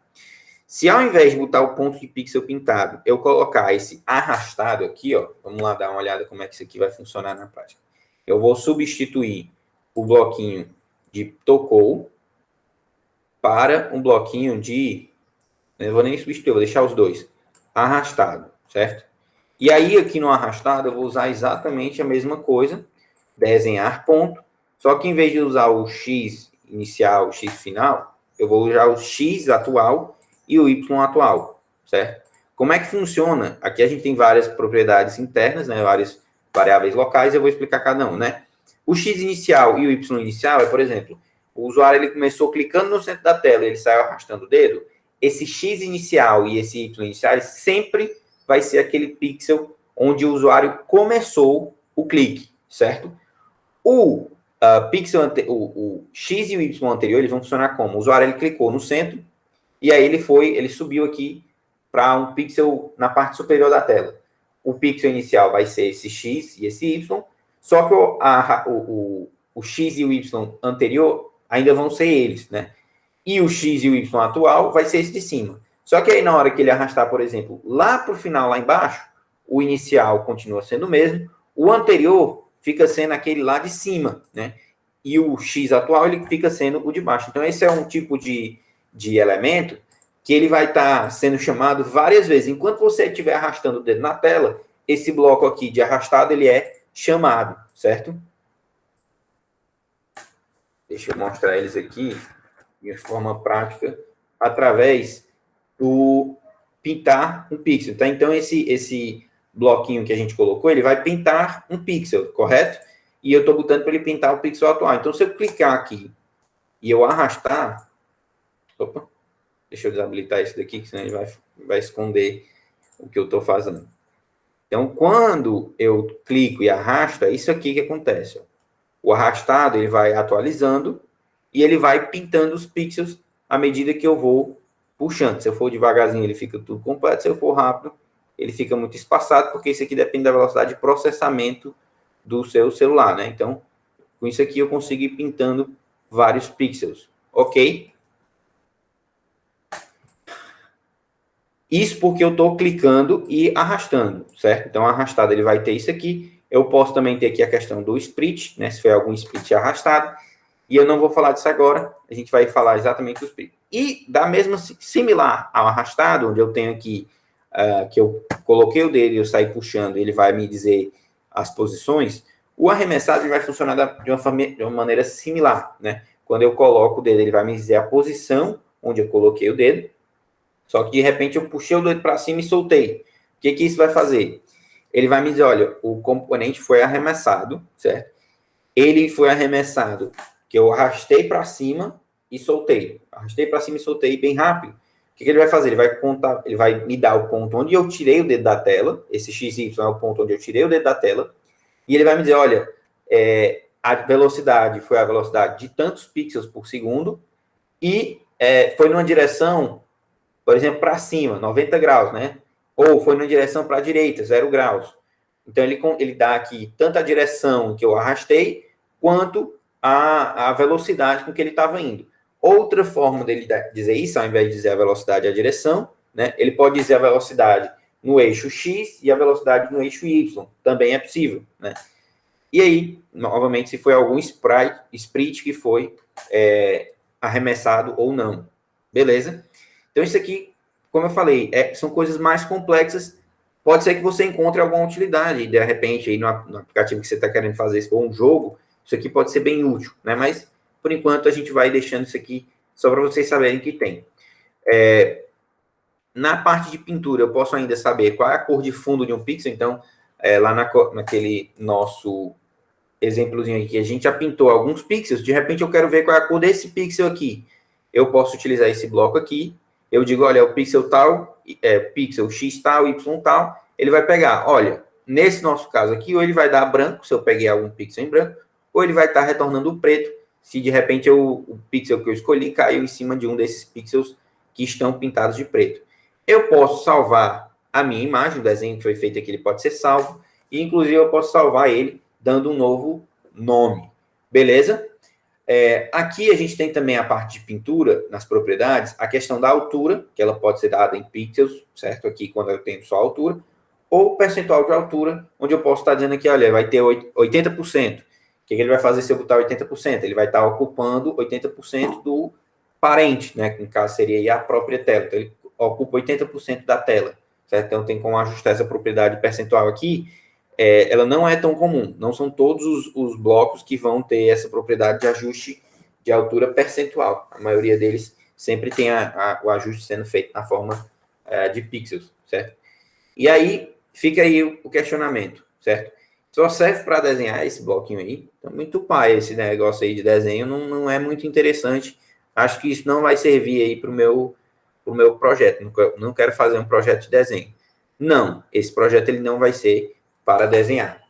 Se ao invés de botar o ponto de pixel pintado, eu colocar esse arrastado aqui, ó, vamos lá dar uma olhada como é que isso aqui vai funcionar na prática. Eu vou substituir o bloquinho de tocou para um bloquinho de, não vou nem substituir, vou deixar os dois, arrastado, certo? E aí aqui no arrastado eu vou usar exatamente a mesma coisa, desenhar ponto, só que em vez de usar o X inicial, o X final, eu vou usar o X atual e o Y atual, certo? Como é que funciona? Aqui a gente tem várias propriedades internas, né, várias variáveis locais, eu vou explicar cada um, né? O X inicial e o Y inicial por exemplo, o usuário ele começou clicando no centro da tela, ele saiu arrastando o dedo, esse X inicial e esse Y inicial sempre vai ser aquele pixel onde o usuário começou o clique, certo? O X e o Y anterior, eles vão funcionar como? O usuário ele clicou no centro e aí ele subiu aqui para um pixel na parte superior da tela. O pixel inicial vai ser esse X e esse Y, só que o X e o Y anterior ainda vão ser eles, né? E o X e o Y atual vai ser esse de cima. Só que aí na hora que ele arrastar, por exemplo, lá para o final, lá embaixo, o inicial continua sendo o mesmo, o anterior fica sendo aquele lá de cima, né? E o X atual, ele fica sendo o de baixo. Então, esse é um tipo de elemento que ele vai estar sendo chamado várias vezes. Enquanto você estiver arrastando o dedo na tela, esse bloco aqui de arrastado, ele é chamado, certo? Deixa eu mostrar eles aqui de forma prática, através do pintar um pixel, tá? Então, esse bloquinho que a gente colocou, ele vai pintar um pixel, correto? E eu estou botando para ele pintar o pixel atual. Então, se eu clicar aqui e eu arrastar... Opa, deixa eu desabilitar esse daqui, que senão ele vai esconder o que eu estou fazendo. Então, quando eu clico e arrasto, é isso aqui que acontece. Ó. O arrastado, ele vai atualizando e ele vai pintando os pixels à medida que eu vou puxando. Se eu for devagarzinho, ele fica tudo completo. Se eu for rápido, ele fica muito espaçado, porque isso aqui depende da velocidade de processamento do seu celular, né? Então, com isso aqui eu consigo ir pintando vários pixels, ok? Isso porque eu estou clicando e arrastando, certo? Então, arrastado ele vai ter isso aqui. Eu posso também ter aqui a questão do split, né? Se foi algum split arrastado. E eu não vou falar disso agora. A gente vai falar exatamente do split. E da mesma, similar ao arrastado, onde eu tenho aqui, que eu coloquei o dedo e eu saí puxando, ele vai me dizer as posições. O arremessado vai funcionar de uma maneira similar, né? Quando eu coloco o dedo, ele vai me dizer a posição onde eu coloquei o dedo. Só que, de repente, eu puxei o dedo para cima e soltei. O que isso vai fazer? Ele vai me dizer, olha, o componente foi arremessado, certo? Ele foi arremessado, que eu arrastei para cima e soltei. Arrastei para cima e soltei bem rápido. O que ele vai fazer? Ele vai contar, ele vai me dar o ponto onde eu tirei o dedo da tela. Esse XY é o ponto onde eu tirei o dedo da tela. E ele vai me dizer, olha, a velocidade foi a velocidade de tantos pixels por segundo e foi numa direção, por exemplo, para cima, 90 graus, né? Ou foi numa direção para a direita, 0 graus. Então, ele dá aqui tanto a direção que eu arrastei, quanto a velocidade com que ele estava indo. Outra forma dele dizer isso, ao invés de dizer a velocidade e a direção, né? Ele pode dizer a velocidade no eixo X e a velocidade no eixo Y. Também é possível, né? E aí, novamente, se foi algum sprite que foi arremessado ou não. Beleza? Então, isso aqui, como eu falei, são coisas mais complexas. Pode ser que você encontre alguma utilidade, de repente, aí no aplicativo que você está querendo fazer, se for um jogo, isso aqui pode ser bem útil, né? Mas, por enquanto, a gente vai deixando isso aqui só para vocês saberem que tem. Na parte de pintura, eu posso ainda saber qual é a cor de fundo de um pixel. Então, lá naquele nosso exemplozinho aqui, a gente já pintou alguns pixels. De repente, eu quero ver qual é a cor desse pixel aqui. Eu posso utilizar esse bloco aqui. Eu digo, olha, o pixel tal, pixel X tal, Y tal. Ele vai pegar, olha, nesse nosso caso aqui, ou ele vai dar branco, se eu peguei algum pixel em branco, ou ele vai estar retornando o preto, se de repente o pixel que eu escolhi caiu em cima de um desses pixels que estão pintados de preto. Eu posso salvar a minha imagem, o desenho que foi feito aqui, ele pode ser salvo, e inclusive eu posso salvar ele dando um novo nome. Beleza? Aqui a gente tem também a parte de pintura, nas propriedades, a questão da altura, que ela pode ser dada em pixels, certo? Aqui, quando eu tenho só a altura, ou percentual de altura, onde eu posso estar dizendo aqui, olha, vai ter 80%. O que ele vai fazer se eu botar 80%? Ele vai estar ocupando 80% do parente, né? Que no caso seria a própria tela. Então, ele ocupa 80% da tela, certo? Então, tem como ajustar essa propriedade percentual aqui. Ela não é tão comum. Não são todos os blocos que vão ter essa propriedade de ajuste de altura percentual. A maioria deles sempre tem o ajuste sendo feito na forma de pixels, certo? E aí, fica aí o questionamento, certo? Só serve para desenhar esse bloquinho aí. Então, muito pai esse negócio aí de desenho, não é muito interessante. Acho que isso não vai servir aí para o meu projeto. Não quero fazer um projeto de desenho. Não, esse projeto ele não vai ser para desenhar.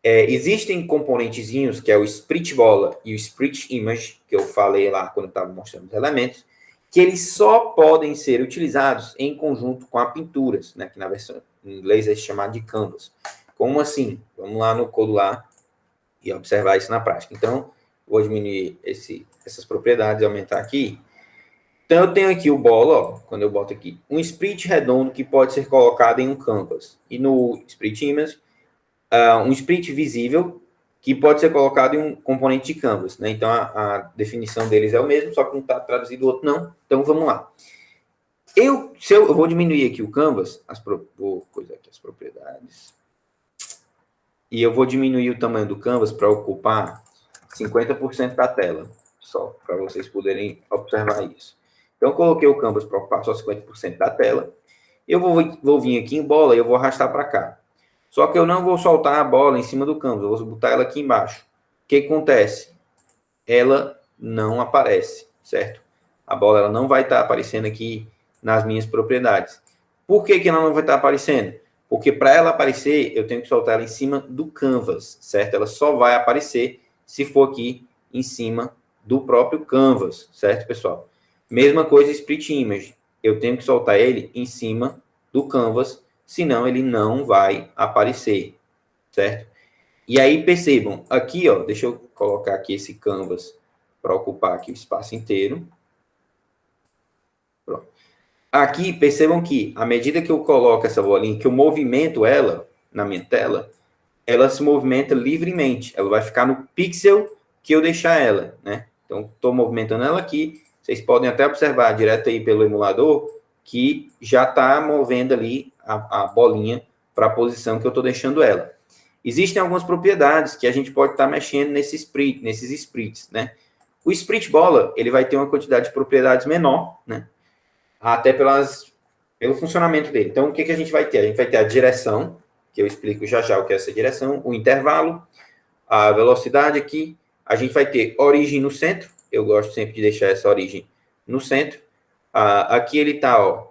Existem componentezinhos, que é o Split Bola e o Split Image, que eu falei lá quando eu estava mostrando os elementos, que eles só podem ser utilizados em conjunto com a pinturas, né, que na versão em inglês é chamado de canvas. Como assim? Vamos lá no código lá e observar isso na prática. Então, vou diminuir essas propriedades e aumentar aqui. Então, eu tenho aqui o bola, ó, quando eu boto aqui, um split redondo que pode ser colocado em um canvas. E no Split Image, um split visível que pode ser colocado em um componente de canvas, né? Então, a definição deles é o mesmo, só que um está traduzido, o outro não. Então, vamos lá. Eu vou diminuir aqui o canvas, vou coisar aqui as propriedades, e eu vou diminuir o tamanho do canvas para ocupar 50% da tela, só para vocês poderem observar isso. Então, eu coloquei o canvas para ocupar só 50% da tela. Eu vou vir aqui em bola e eu vou arrastar para cá. Só que eu não vou soltar a bola em cima do canvas, eu vou botar ela aqui embaixo. O que acontece? Ela não aparece, certo? A bola ela não vai estar aparecendo aqui nas minhas propriedades. Por que ela não vai estar aparecendo? Porque para ela aparecer, eu tenho que soltar ela em cima do canvas, certo? Ela só vai aparecer se for aqui em cima do próprio canvas, certo, pessoal? Mesma coisa Split Image. Eu tenho que soltar ele em cima do canvas, senão ele não vai aparecer, certo? E aí, percebam, aqui, ó, deixa eu colocar aqui esse canvas para ocupar aqui o espaço inteiro. Pronto. Aqui, percebam que, à medida que eu coloco essa bolinha, que eu movimento ela na minha tela, ela se movimenta livremente. Ela vai ficar no pixel que eu deixar ela, né? Então, estou movimentando ela aqui. Vocês podem até observar direto aí pelo emulador que já está movendo ali a bolinha para a posição que eu estou deixando ela. Existem algumas propriedades que a gente pode estar mexendo nesses splits, né? O split bola, ele vai ter uma quantidade de propriedades menor, né? até pelo funcionamento dele. Então, o que a gente vai ter? A gente vai ter a direção, que eu explico já já o que é essa direção, o intervalo, a velocidade aqui, a gente vai ter origem no centro, eu gosto sempre de deixar essa origem no centro. Aqui ele está, ó,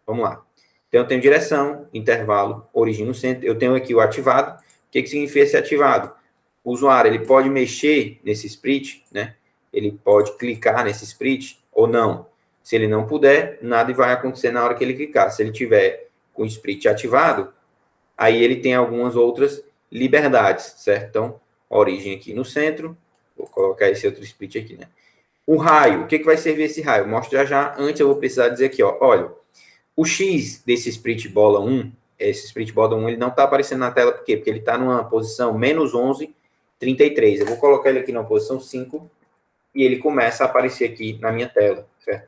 vamos lá. Então, eu tenho direção, intervalo, origem no centro, eu tenho aqui o ativado. O que significa esse ativado? O usuário, ele pode mexer nesse split, né? Ele pode clicar nesse split ou não. Se ele não puder, nada vai acontecer na hora que ele clicar. Se ele tiver com o split ativado, aí ele tem algumas outras liberdades, certo? Então, origem aqui no centro, vou colocar esse outro split aqui, né? O raio, o que vai servir esse raio? Mostro já. Antes eu vou precisar dizer aqui, ó, olha, o X desse split bola 1, esse split bola 1, ele não está aparecendo na tela, por quê? Porque ele está numa posição menos 11,33. Eu vou colocar ele aqui na posição 5 e ele começa a aparecer aqui na minha tela, certo?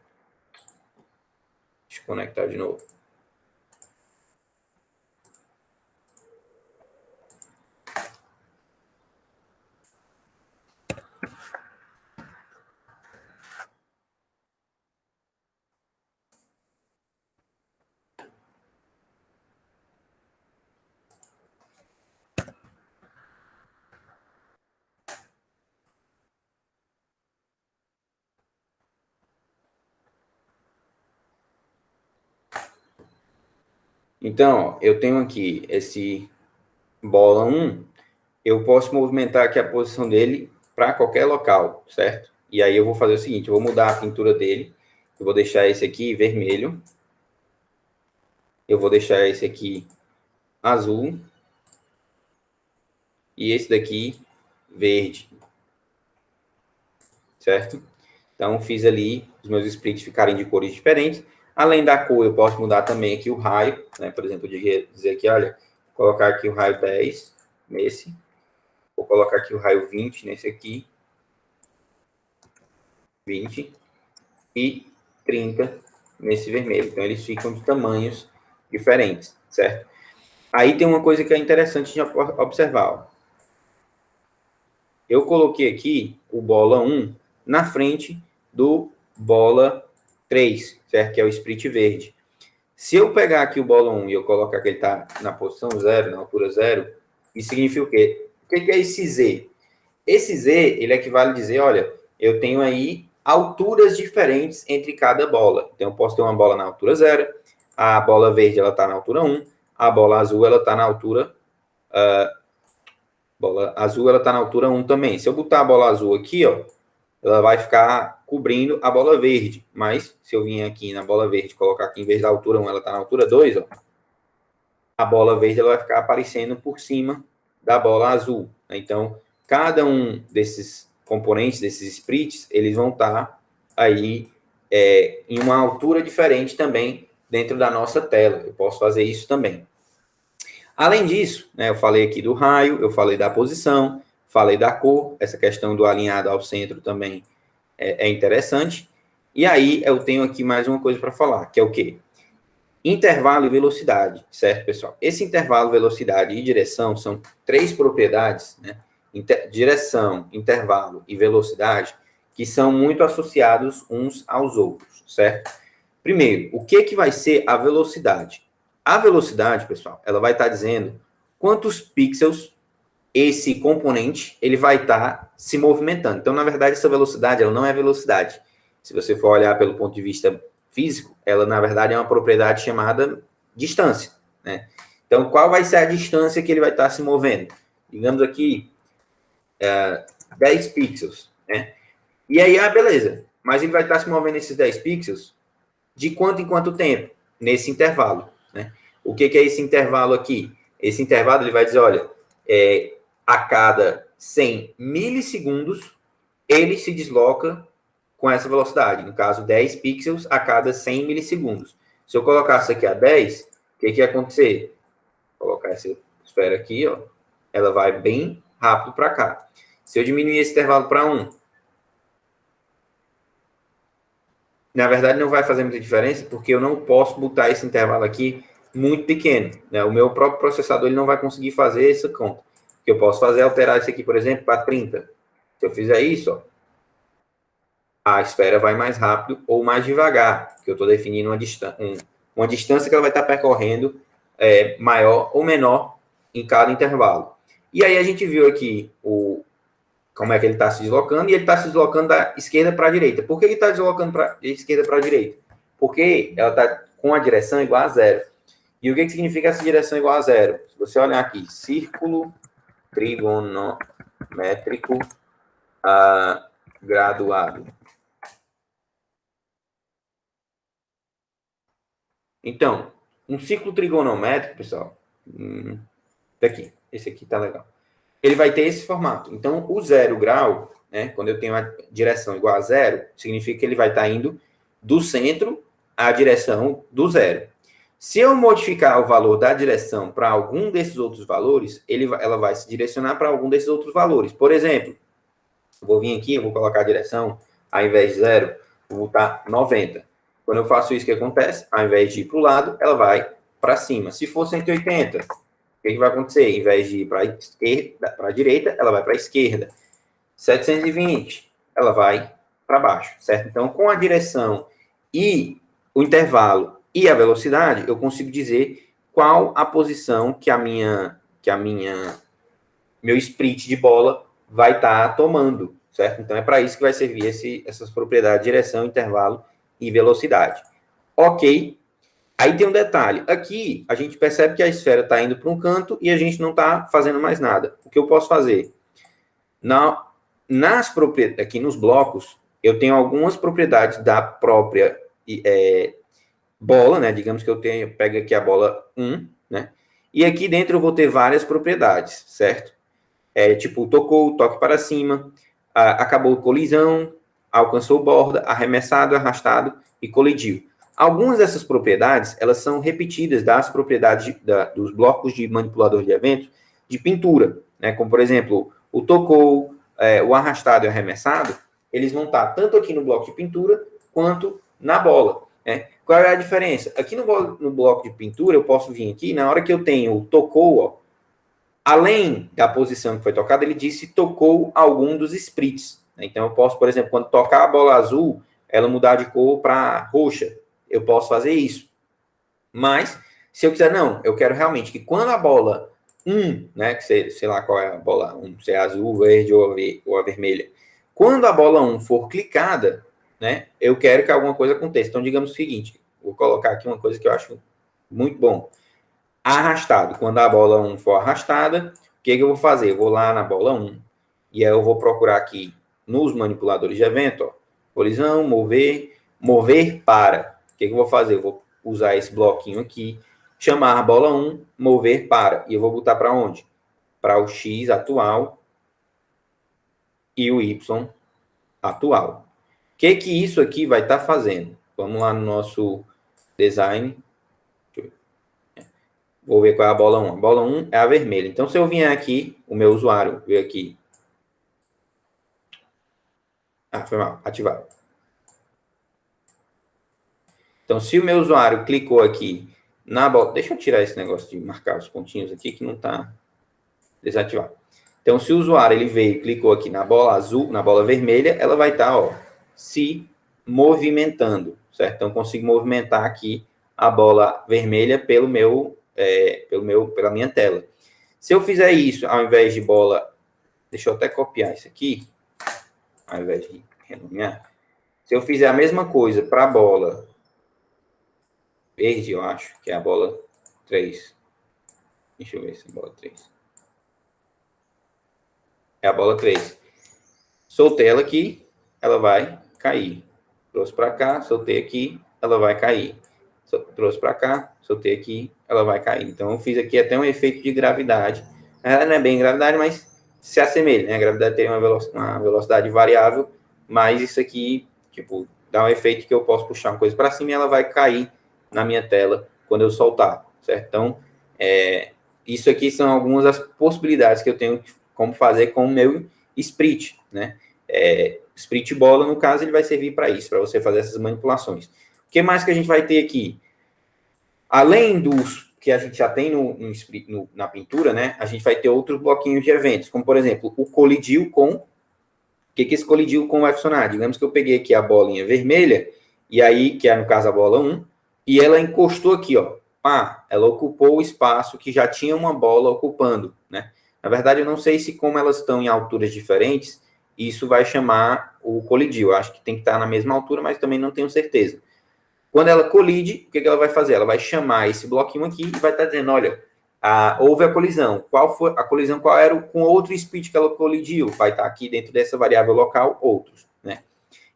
Deixa eu conectar de novo. Então, ó, eu tenho aqui esse bola 1, eu posso movimentar aqui a posição dele para qualquer local, certo? E aí eu vou fazer o seguinte, eu vou mudar a pintura dele, eu vou deixar esse aqui vermelho, eu vou deixar esse aqui azul e esse daqui verde, certo? Então, fiz ali os meus splits ficarem de cores diferentes. Além da cor, eu posso mudar também aqui o raio, né? Por exemplo, eu dizer aqui, olha, vou colocar aqui o raio 10 nesse, vou colocar aqui o raio 20 nesse aqui, 20 e 30 nesse vermelho. Então, eles ficam de tamanhos diferentes, certo? Aí tem uma coisa que é interessante de observar. Ó. Eu coloquei aqui o bola 1 na frente do bola 3, certo? Que é o split verde. Se eu pegar aqui o bola 1 e eu colocar que ele está na posição 0, na altura 0, isso significa o quê? O que é esse Z? Esse Z, ele equivale a dizer, olha, eu tenho aí alturas diferentes entre cada bola. Então, eu posso ter uma bola na altura 0, a bola verde ela está na altura 1, a bola azul ela está na altura... bola azul ela está na altura 1 também. Se eu botar a bola azul aqui, ó, ela vai ficar cobrindo a bola verde. Mas, se eu vir aqui na bola verde, colocar aqui em vez da altura 1, ela está na altura 2, ó, a bola verde ela vai ficar aparecendo por cima da bola azul. Então, cada um desses componentes, desses splits, eles vão estar aí em uma altura diferente também dentro da nossa tela. Eu posso fazer isso também. Além disso, né, eu falei aqui do raio, eu falei da posição, falei da cor, essa questão do alinhado ao centro também é interessante. E aí eu tenho aqui mais uma coisa para falar, que é o quê? Intervalo e velocidade, certo, pessoal? Esse intervalo, velocidade e direção são três propriedades, né? Direção, intervalo e velocidade, que são muito associados uns aos outros, certo? Primeiro, o que vai ser a velocidade? A velocidade, pessoal, ela vai estar dizendo quantos pixels esse componente ele vai estar se movimentando. Então, na verdade, essa velocidade ela não é velocidade. Se você for olhar pelo ponto de vista físico, ela, na verdade, é uma propriedade chamada distância, né? Então, qual vai ser a distância que ele vai estar se movendo? Digamos aqui, 10 pixels, né? E aí, beleza. Mas ele vai estar se movendo esses 10 pixels de quanto em quanto tempo? Nesse intervalo, né? O que é esse intervalo aqui? Esse intervalo, ele vai dizer, olha, a cada 100 milissegundos, ele se desloca com essa velocidade. No caso, 10 pixels a cada 100 milissegundos. Se eu colocar isso aqui a 10, o que ia acontecer? Vou colocar essa esfera aqui, ó, ela vai bem rápido para cá. Se eu diminuir esse intervalo para 1, na verdade não vai fazer muita diferença, porque eu não posso botar esse intervalo aqui muito pequeno, né? O meu próprio processador ele não vai conseguir fazer essa conta. O que eu posso fazer é alterar isso aqui, por exemplo, para 30. Se eu fizer isso, ó, a esfera vai mais rápido ou mais devagar, porque eu estou definindo uma distância que ela vai estar percorrendo maior ou menor em cada intervalo. E aí a gente viu aqui como é que ele está se deslocando, e ele está se deslocando da esquerda para a direita. Por que ele está deslocando da esquerda para a direita? Porque ela está com a direção igual a zero. E o que significa essa direção igual a zero? Se você olhar aqui, círculo trigonométrico graduado. Então, um círculo trigonométrico, pessoal, daqui, esse aqui tá legal. Ele vai ter esse formato. Então, o 0 grau, né, quando eu tenho a direção igual a zero, significa que ele vai estar indo do centro à direção do zero. Se eu modificar o valor da direção para algum desses outros valores, ela vai se direcionar para algum desses outros valores. Por exemplo, eu vou vir aqui, eu vou colocar a direção, ao invés de 0, vou botar 90. Quando eu faço isso, o que acontece? Ao invés de ir para o lado, ela vai para cima. Se for 180, o que vai acontecer? Ao invés de ir para a direita, ela vai para a esquerda. 720, ela vai para baixo, certo? Então, com a direção e o intervalo e a velocidade, eu consigo dizer qual a posição que meu split de bola vai estar tomando, certo? Então, é para isso que vai servir essas propriedades de direção, intervalo e velocidade. Ok. Aí tem um detalhe. Aqui, a gente percebe que a esfera está indo para um canto e a gente não está fazendo mais nada. O que eu posso fazer? Aqui nos blocos, eu tenho algumas propriedades da própria bola, né? Digamos que pego aqui a bola 1, né? E aqui dentro eu vou ter várias propriedades, certo? Tipo, tocou, toque para cima, acabou colisão, alcançou borda, arremessado, arrastado e colidiu. Algumas dessas propriedades, elas são repetidas das propriedades dos blocos de manipulador de eventos de pintura, né? Como, por exemplo, o tocou, o arrastado e o arremessado, eles vão estar tanto aqui no bloco de pintura quanto na bola. Né? Qual é a diferença? Aqui no bloco de pintura, eu posso vir aqui, na hora que eu tenho o tocou, ó, além da posição que foi tocada, ele disse tocou algum dos splits. Então, eu posso, por exemplo, quando tocar a bola azul, ela mudar de cor para roxa. Eu posso fazer isso. Mas, se eu quiser, não, eu quero realmente que quando a bola 1, né, que sei lá qual é a bola 1, se é azul, verde ou a vermelha, quando a bola 1 for clicada, né, eu quero que alguma coisa aconteça. Então, digamos o seguinte, vou colocar aqui uma coisa que eu acho muito bom. Arrastado. Quando a bola 1 for arrastada, o que eu vou fazer? Eu vou lá na bola 1 e aí eu vou procurar aqui nos manipuladores de evento, ó, colisão, mover para. O que eu vou fazer? Eu vou usar esse bloquinho aqui, chamar a bola 1, mover para. E eu vou botar para onde? Para o X atual e o Y atual. O que isso aqui vai estar fazendo? Vamos lá no nosso design. Vou ver qual é a bola 1. A bola 1 é a vermelha. Então, se eu vier aqui, o meu usuário veio aqui. Foi mal. Ativar. Então, se o meu usuário clicou aqui na bola... Deixa eu tirar esse negócio de marcar os pontinhos aqui, que não está desativado. Então, se o usuário ele veio e clicou aqui na bola azul, na bola vermelha, ela vai estar, ó, se movimentando, certo? Então, eu consigo movimentar aqui a bola vermelha pela minha tela. Se eu fizer isso, ao invés de bola... Deixa eu até copiar isso aqui, ao invés de renomear. Se eu fizer a mesma coisa para a bola verde, eu acho, que é a bola 3. Deixa eu ver se é a bola 3. É a bola 3. Soltei ela aqui, ela vai cair. Trouxe para cá, soltei aqui, ela vai cair. Trouxe para cá, soltei aqui, ela vai cair. Então, eu fiz aqui até um efeito de gravidade. Ela não é bem gravidade, mas se assemelha, né? A gravidade tem uma velocidade variável, mas isso aqui, tipo, dá um efeito que eu posso puxar uma coisa para cima e ela vai cair na minha tela quando eu soltar, certo? Então, isso aqui são algumas das possibilidades que eu tenho como fazer com o meu split, né? Split bola, no caso, ele vai servir para isso, para você fazer essas manipulações. O que mais que a gente vai ter aqui? Além dos que a gente já tem na pintura, né? A gente vai ter outros bloquinhos de eventos, como, por exemplo, o colidiu com... O que esse colidiu como vai funcionar? Digamos que eu peguei aqui a bolinha vermelha, e aí, que é no caso a bola 1, e ela encostou aqui, ó. Ela ocupou o espaço que já tinha uma bola ocupando, né? Na verdade, eu não sei se como elas estão em alturas diferentes, isso vai chamar o colidiu. Eu acho que tem que estar na mesma altura, mas também não tenho certeza. Quando ela colide, o que ela vai fazer? Ela vai chamar esse bloquinho aqui e vai estar dizendo, olha, houve a colisão. Qual foi a colisão? Qual era com outro speed que ela colidiu? Vai estar aqui dentro dessa variável local, outros, né?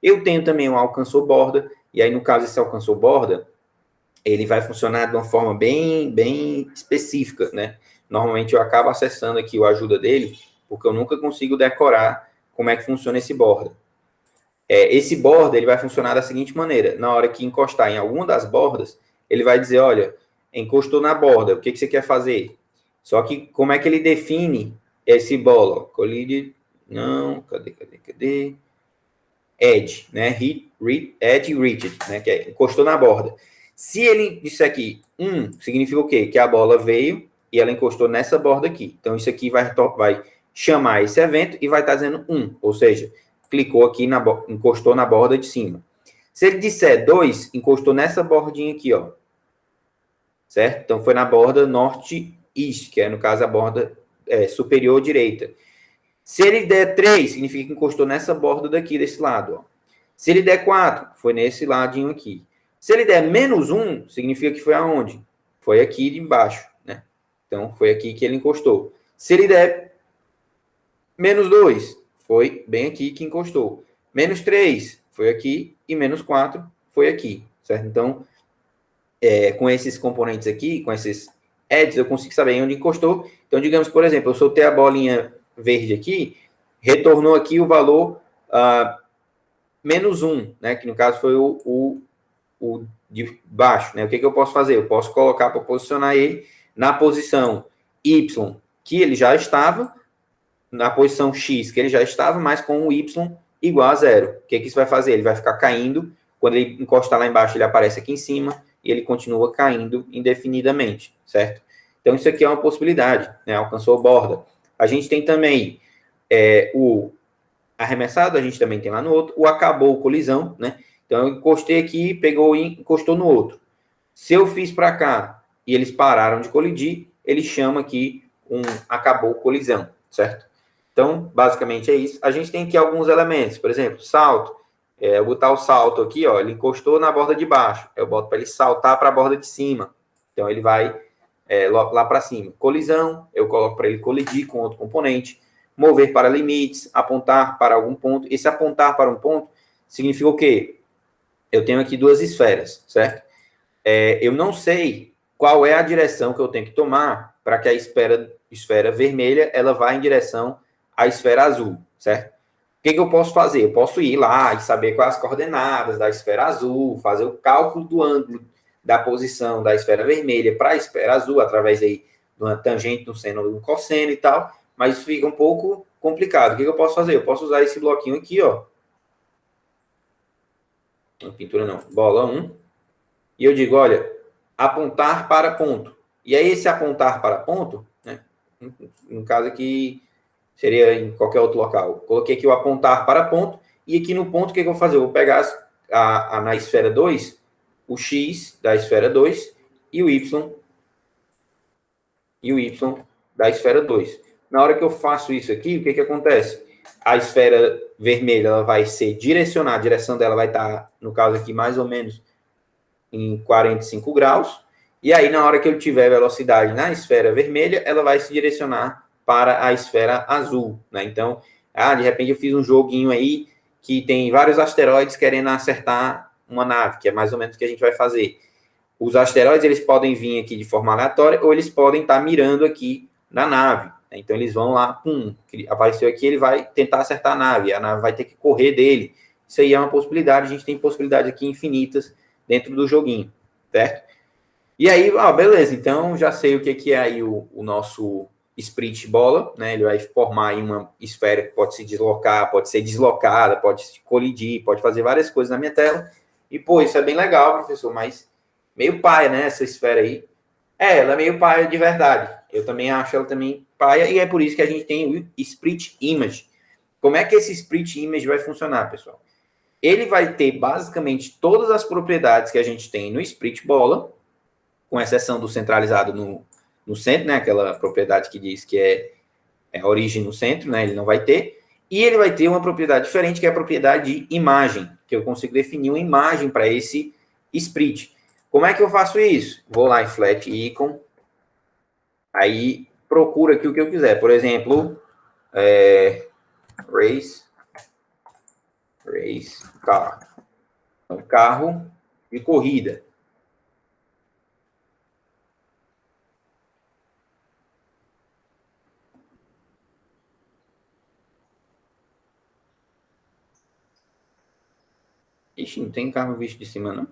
Eu tenho também um alcançou borda, e aí no caso esse alcançou borda, ele vai funcionar de uma forma bem específica, né? Normalmente eu acabo acessando aqui o ajuda dele, porque eu nunca consigo decorar como é que funciona esse borda. Esse borda ele vai funcionar da seguinte maneira: na hora que encostar em alguma das bordas, ele vai dizer, olha, encostou na borda, o que você quer fazer? Só que como é que ele define esse bola? Colide, não, cadê? Edge, né? Edge reached, né? Que encostou na borda. Se ele disser aqui 1, significa o quê? Que a bola veio e ela encostou nessa borda aqui. Então, isso aqui vai chamar esse evento e vai estar dizendo 1, ou seja, clicou aqui, encostou na borda de cima. Se ele disser 2, encostou nessa bordinha aqui, ó. Certo? Então, foi na borda norte-east, que é, no caso, a borda superior direita. Se ele der 3, significa que encostou nessa borda daqui, desse lado, ó. Se ele der 4, foi nesse ladinho aqui. Se ele der menos 1, significa que foi aonde? Foi aqui de embaixo, né? Então, foi aqui que ele encostou. Se ele der menos 2, foi bem aqui que encostou. Menos 3, foi aqui. E menos 4, foi aqui, certo? Então, com esses componentes aqui, com esses edges, eu consigo saber onde encostou. Então, digamos, por exemplo, eu soltei a bolinha verde aqui, retornou aqui o valor menos 1, né? Que no caso foi o de baixo, né? O que eu posso fazer? Eu posso colocar para posicionar ele na posição Y, que ele já estava, na posição X, que ele já estava, mas com o Y igual a 0. O que isso vai fazer? Ele vai ficar caindo. Quando ele encostar lá embaixo, ele aparece aqui em cima e ele continua caindo indefinidamente, certo? Então, isso aqui é uma possibilidade, né? Alcançou a borda. A gente tem também o arremessado, a gente também tem lá no outro, o acabou colisão, né? Então, eu encostei aqui, pegou e encostou no outro. Se eu fiz para cá e eles pararam de colidir, ele chama aqui acabou colisão, certo? Então, basicamente é isso. A gente tem aqui alguns elementos, por exemplo, salto. Eu botar o salto aqui, ó, ele encostou na borda de baixo. Eu boto para ele saltar para a borda de cima. Então, ele vai lá para cima. Colisão, eu coloco para ele colidir com outro componente. Mover para limites, apontar para algum ponto. Esse apontar para um ponto significa o quê? Eu tenho aqui duas esferas, certo? Eu não sei qual é a direção que eu tenho que tomar para que a esfera vermelha ela vá em direção à esfera azul, certo? O que eu posso fazer? Eu posso ir lá e saber quais as coordenadas da esfera azul, fazer o cálculo do ângulo da posição da esfera vermelha para a esfera azul, através aí de uma tangente, do seno, do cosseno e tal, mas isso fica um pouco complicado. O que eu posso fazer? Eu posso usar esse bloquinho aqui, ó. Não, pintura não, bola 1. E eu digo, olha, apontar para ponto. E aí esse apontar para ponto, né? No caso aqui, seria em qualquer outro local. Coloquei aqui o apontar para ponto, e aqui no ponto, o que eu vou fazer? Eu vou pegar na esfera 2, o X da esfera 2 e o Y da esfera 2. Na hora que eu faço isso aqui, o que acontece? A esfera vermelha ela vai ser direcionada, a direção dela vai estar, no caso aqui, mais ou menos em 45 graus, e aí na hora que eu tiver velocidade na esfera vermelha, ela vai se direcionar para a esfera azul, né? Então, de repente eu fiz um joguinho aí que tem vários asteroides querendo acertar uma nave, que é mais ou menos o que a gente vai fazer. Os asteroides, eles podem vir aqui de forma aleatória, ou eles podem estar mirando aqui na nave. Né? Então, eles vão lá, apareceu aqui, ele vai tentar acertar a nave vai ter que correr dele. Isso aí é uma possibilidade, a gente tem possibilidades aqui infinitas dentro do joguinho, certo? E aí, beleza, então já sei o que é aí o nosso sprint bola, né? Ele vai formar aí uma esfera que pode se deslocar, pode ser deslocada, pode se colidir, pode fazer várias coisas na minha tela. E, pô, isso é bem legal, professor, mas meio paia, né, essa esfera aí. Ela é meio paia de verdade. Eu também acho ela também paia, e é por isso que a gente tem o Split Image. como é que esse split image vai funcionar, pessoal? Ele vai ter basicamente todas as propriedades que a gente tem no split bola, com exceção do centralizado no centro, né? Aquela propriedade que diz que é a origem no centro, né? Ele não vai ter. E ele vai ter uma propriedade diferente, que é a propriedade de imagem, que eu consigo definir uma imagem para esse split. Como é que eu faço isso? Vou lá em Flat Icon, aí procuro aqui o que eu quiser. Por exemplo, race car. Então, carro de corrida. Ixi, não tem carro visto de cima, não?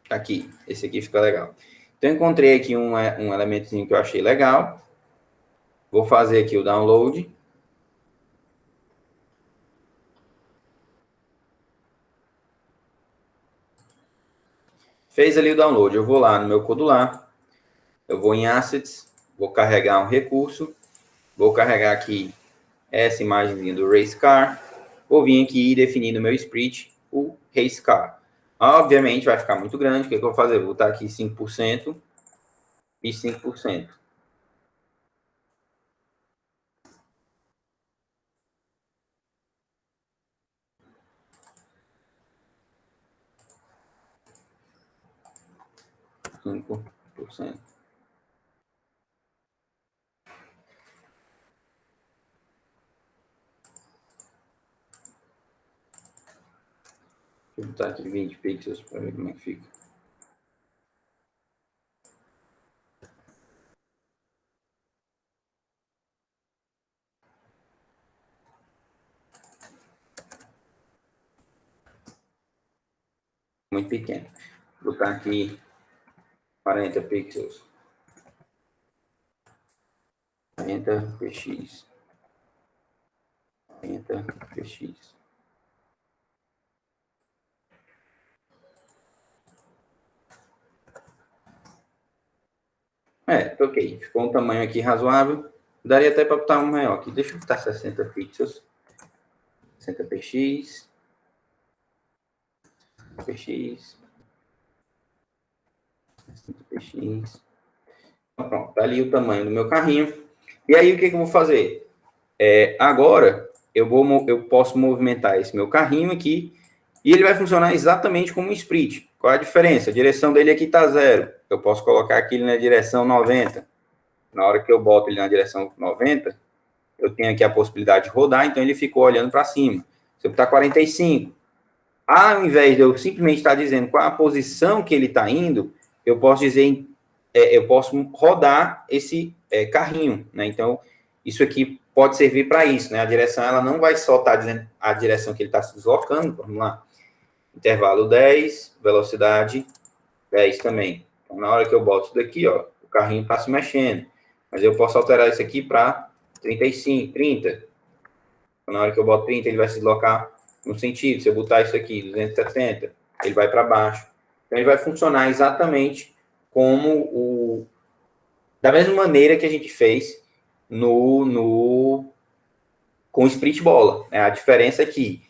Aqui, esse aqui fica legal. Então, eu encontrei aqui um elementozinho que eu achei legal. Vou fazer aqui o download. Fez ali o download. Eu vou lá no meu Codular. Eu vou em Assets. Vou carregar um recurso. Vou carregar aqui essa imagenzinha do Race Car. Vou vir aqui e definir no meu split o Race Car. Obviamente vai ficar muito grande. O que eu vou fazer? Vou botar aqui 5% e 5%. Deixa eu botar aqui 20 pixels para ver como é que fica. Muito pequeno. Vou botar aqui 40 pixels. 40 px. 40 px. Ok. Ficou um tamanho aqui razoável. Daria até para botar um maior aqui. Deixa eu botar 60 pixels. 60 px. Px. 60 px. Então, pronto. Tá ali o tamanho do meu carrinho. E aí, o que eu vou fazer? Agora, eu posso movimentar esse meu carrinho aqui e ele vai funcionar exatamente como um split. Qual é a diferença? A direção dele aqui está 0. Eu posso colocar aqui ele na direção 90. Na hora que eu boto ele na direção 90, eu tenho aqui a possibilidade de rodar, então ele ficou olhando para cima. Se eu botar 45, ao invés de eu simplesmente estar dizendo qual a posição que ele está indo, eu posso dizer, eu posso rodar esse carrinho, né? Então, isso aqui pode servir para isso, né? A direção, ela não vai só estar dizendo a direção que ele está se deslocando, vamos lá, intervalo 10, velocidade 10 também. Então, na hora que eu boto isso daqui, ó, o carrinho está se mexendo, mas eu posso alterar isso aqui para 35, 30. Então, na hora que eu boto 30, ele vai se deslocar no sentido. Se eu botar isso aqui, 270, ele vai para baixo. Então, ele vai funcionar exatamente como da mesma maneira que a gente fez com o split bola. Né? A diferença é que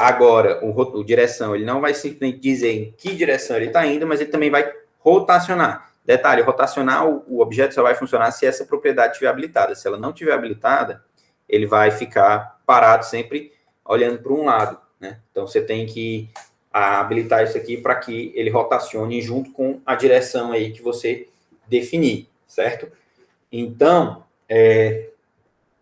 agora o direção ele não vai simplesmente dizer em que direção ele está indo, mas ele também vai rotacionar. Detalhe, rotacionar o objeto só vai funcionar se essa propriedade estiver habilitada. Se ela não estiver habilitada, ele vai ficar parado sempre olhando para um lado. Né? Então, você tem que habilitar isso aqui para que ele rotacione junto com a direção aí que você definir, certo? Então, é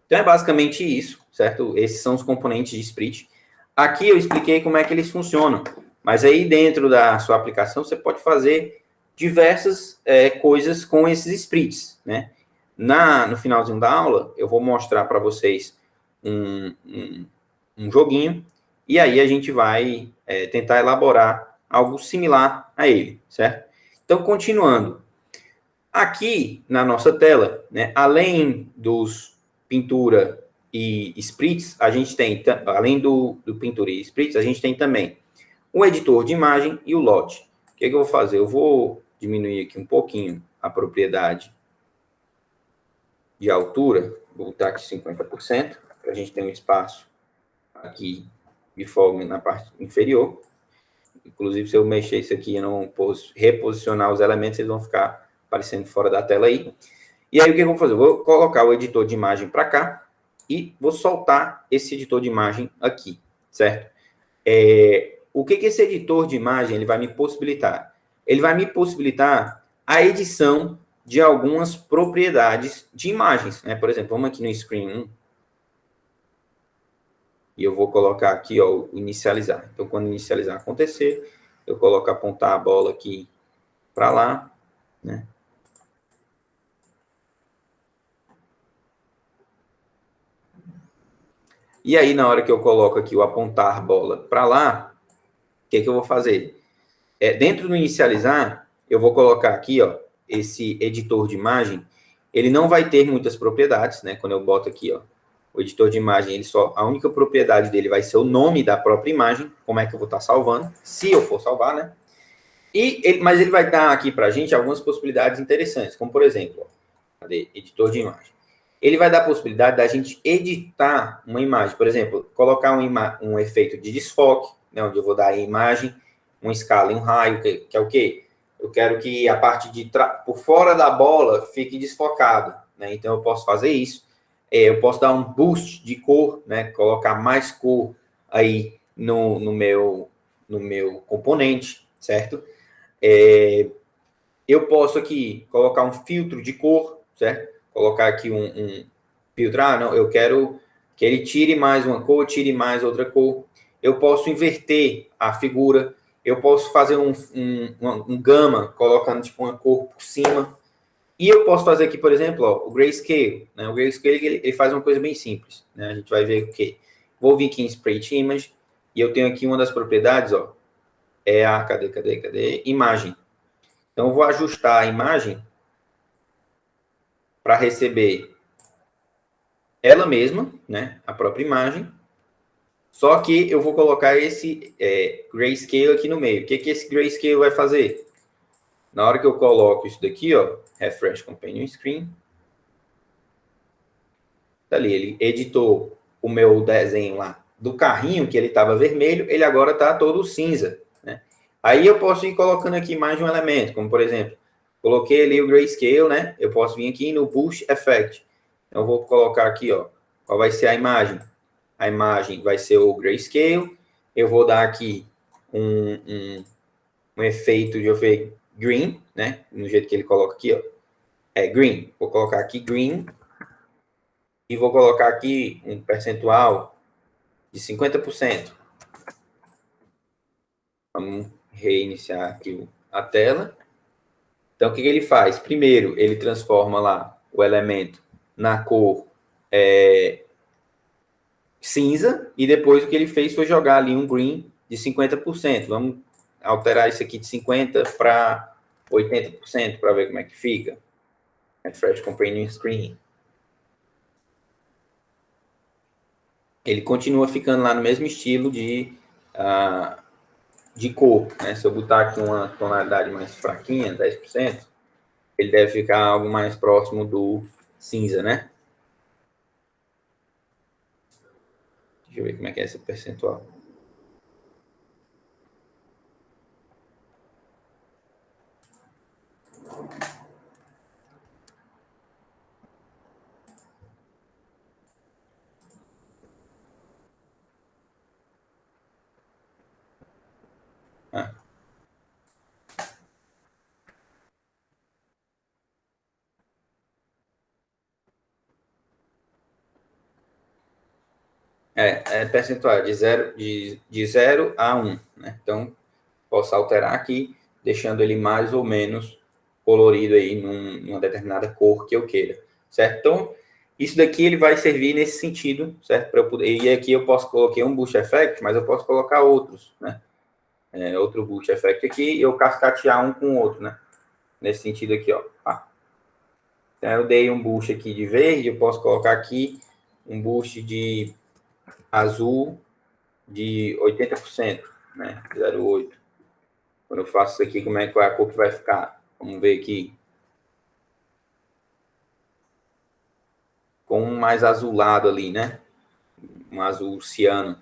basicamente isso, certo? Esses são os componentes de split. Aqui eu expliquei como é que eles funcionam, mas aí dentro da sua aplicação você pode fazer diversas coisas com esses splits, né? No finalzinho da aula, eu vou mostrar para vocês um joguinho, e aí a gente vai tentar elaborar algo similar a ele, certo? Então, continuando. Aqui na nossa tela, né, além dos pintura e sprites, a gente tem, além do pintura e sprites, a gente tem também o editor de imagem e o lote. O que eu vou fazer? Eu vou diminuir aqui um pouquinho a propriedade de altura, vou botar aqui 50%, para a gente ter um espaço aqui de folga na parte inferior. Inclusive, se eu mexer isso aqui e não reposicionar os elementos, eles vão ficar aparecendo fora da tela aí. E aí, o que eu vou fazer? Eu vou colocar o editor de imagem para cá e vou soltar esse editor de imagem aqui, certo? O que esse editor de imagem ele vai me possibilitar? Ele vai me possibilitar a edição de algumas propriedades de imagens, né? Por exemplo, vamos aqui no Screen 1. E eu vou colocar aqui, ó, o inicializar. Então, quando inicializar acontecer, eu coloco apontar a bola aqui para lá, né? E aí, na hora que eu coloco aqui o apontar a bola para lá, o que eu vou fazer? Dentro do inicializar, eu vou colocar aqui, ó, esse editor de imagem. Ele não vai ter muitas propriedades, né? Quando eu boto aqui, ó, o editor de imagem, a única propriedade dele vai ser o nome da própria imagem, como é que eu vou estar salvando, se eu for salvar, né? Mas ele vai dar aqui para a gente algumas possibilidades interessantes, como por exemplo, ó, cadê? Editor de imagem. Ele vai dar a possibilidade da gente editar uma imagem, por exemplo, colocar um efeito de desfoque, né, onde eu vou dar a imagem, uma escala e um raio, que é o quê? Eu quero que a parte por fora da bola fique desfocada, né? Então eu posso fazer isso. Eu posso dar um boost de cor, né? Colocar mais cor aí no meu componente, certo? Eu posso aqui colocar um filtro de cor, certo? Colocar aqui um filtro. Não, eu quero que ele tire mais uma cor, tire mais outra cor. Eu posso inverter a figura. Eu posso fazer um gama, colocando tipo uma cor por cima. E eu posso fazer aqui, por exemplo, ó, o Grayscale. Né? O Grayscale ele faz uma coisa bem simples. Né? A gente vai ver o quê? Vou vir aqui em Sprite Image. E eu tenho aqui uma das propriedades, ó. É a, cadê? Imagem. Então, eu vou ajustar a imagem para receber ela mesma, né? A própria imagem. Só que eu vou colocar esse Grayscale aqui no meio. O que esse Grayscale vai fazer? Na hora que eu coloco isso daqui, ó, Refresh Companion Screen, tá ali, ele editou o meu desenho lá do carrinho, que ele estava vermelho, ele agora está todo cinza, né? Aí eu posso ir colocando aqui mais de um elemento, como por exemplo, coloquei ali o Grayscale, né? Eu posso vir aqui no Boost Effect. Então, eu vou colocar aqui, ó, qual vai ser a imagem. A imagem vai ser o Grayscale. Eu vou dar aqui um efeito de efeito green, né? No jeito que ele coloca aqui, ó. Green. Vou colocar aqui green. E vou colocar aqui um percentual de 50%. Vamos reiniciar aqui a tela. Então, o que ele faz? Primeiro, ele transforma lá o elemento na cor cinza, e depois o que ele fez foi jogar ali um green de 50%. Vamos alterar isso aqui de 50% para 80% para ver como é que fica. Refresh Companion Screen. Ele continua ficando lá no mesmo estilo de cor, né? Se eu botar aqui uma tonalidade mais fraquinha, 10%, ele deve ficar algo mais próximo do cinza, né? Deixa eu ver como é que é esse percentual. Percentual de 0 a 1, né? Então, posso alterar aqui, deixando ele mais ou menos colorido aí numa determinada cor que eu queira, certo? Então, isso daqui ele vai servir nesse sentido, certo? Para eu poder, e aqui eu posso colocar um Boost Effect, mas eu posso colocar outros, né? Outro Boost Effect aqui e eu cascatear um com o outro, né? Nesse sentido aqui, ó. Então, eu dei um boost aqui de verde, eu posso colocar aqui um boost de azul de 80%, né? 0,8. Quando eu faço isso aqui, qual é a cor que vai ficar? Vamos ver aqui. Com um mais azulado ali, né? Um azul ciano.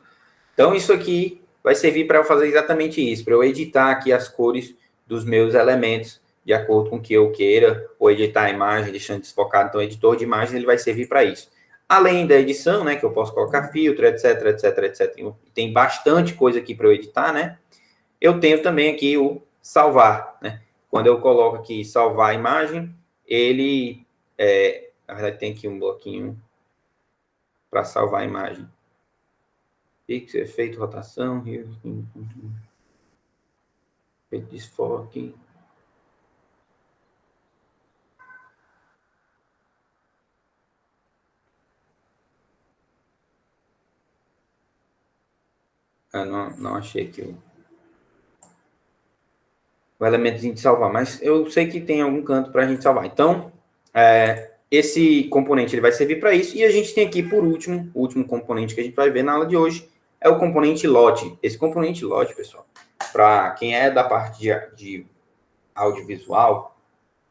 Então, isso aqui vai servir para eu fazer exatamente isso, para eu editar aqui as cores dos meus elementos de acordo com o que eu queira, ou editar a imagem, deixando desfocado. Então, o editor de imagem ele vai servir para isso. Além da edição, né, que eu posso colocar filtro, etc, etc, etc. Tem bastante coisa aqui para eu editar, né? Eu tenho também aqui o salvar, né? Quando eu coloco aqui salvar a imagem, ele, na verdade, tem aqui um bloquinho para salvar a imagem. Pixel, efeito, rotação, efeito desfoque. Não achei aqui o elementozinho de salvar, mas eu sei que tem algum canto para a gente salvar. Então, esse componente ele vai servir para isso. E a gente tem aqui, por último, o último componente que a gente vai ver na aula de hoje, é o componente lote. Esse componente lote, pessoal, para quem é da parte de audiovisual,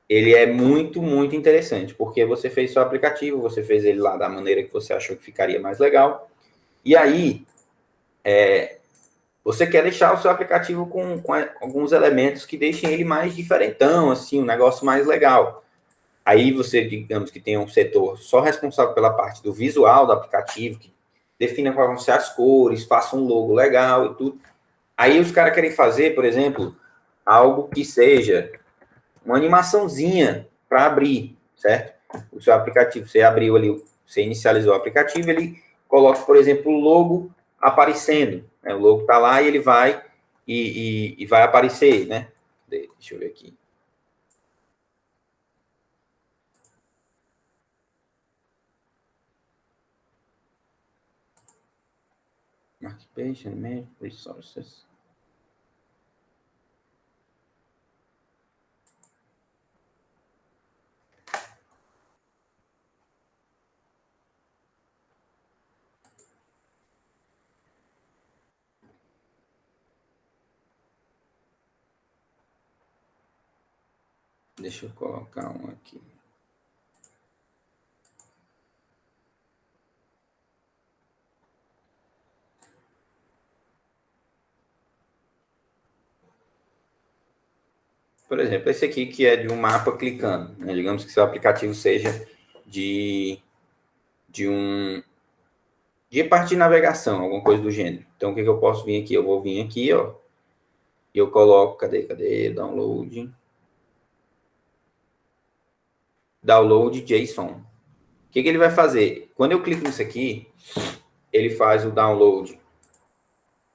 ele é muito, muito interessante, porque você fez seu aplicativo, você fez ele lá da maneira que você achou que ficaria mais legal, e aí você quer deixar o seu aplicativo com alguns elementos que deixem ele mais diferentão, assim, um negócio mais legal. Aí você, digamos que tem um setor só responsável pela parte do visual do aplicativo, que defina quais vão ser as cores, faça um logo legal e tudo. Aí os caras querem fazer, por exemplo, algo que seja uma animaçãozinha para abrir, certo? O seu aplicativo, você abriu ali, você inicializou o aplicativo, ele coloca, por exemplo, o logo aparecendo. Né? O logo está lá e ele vai e vai aparecer, né? Deixa eu ver aqui. Marketplace, Management, Resources. Deixa eu colocar um aqui. Por exemplo, esse aqui que é de um mapa clicando. Né? Digamos que seu aplicativo seja de parte de navegação, alguma coisa do gênero. Então, o que eu posso vir aqui? Eu vou vir aqui, ó, e eu coloco, cadê, download JSON. O que ele vai fazer? Quando eu clico nisso aqui, ele faz o download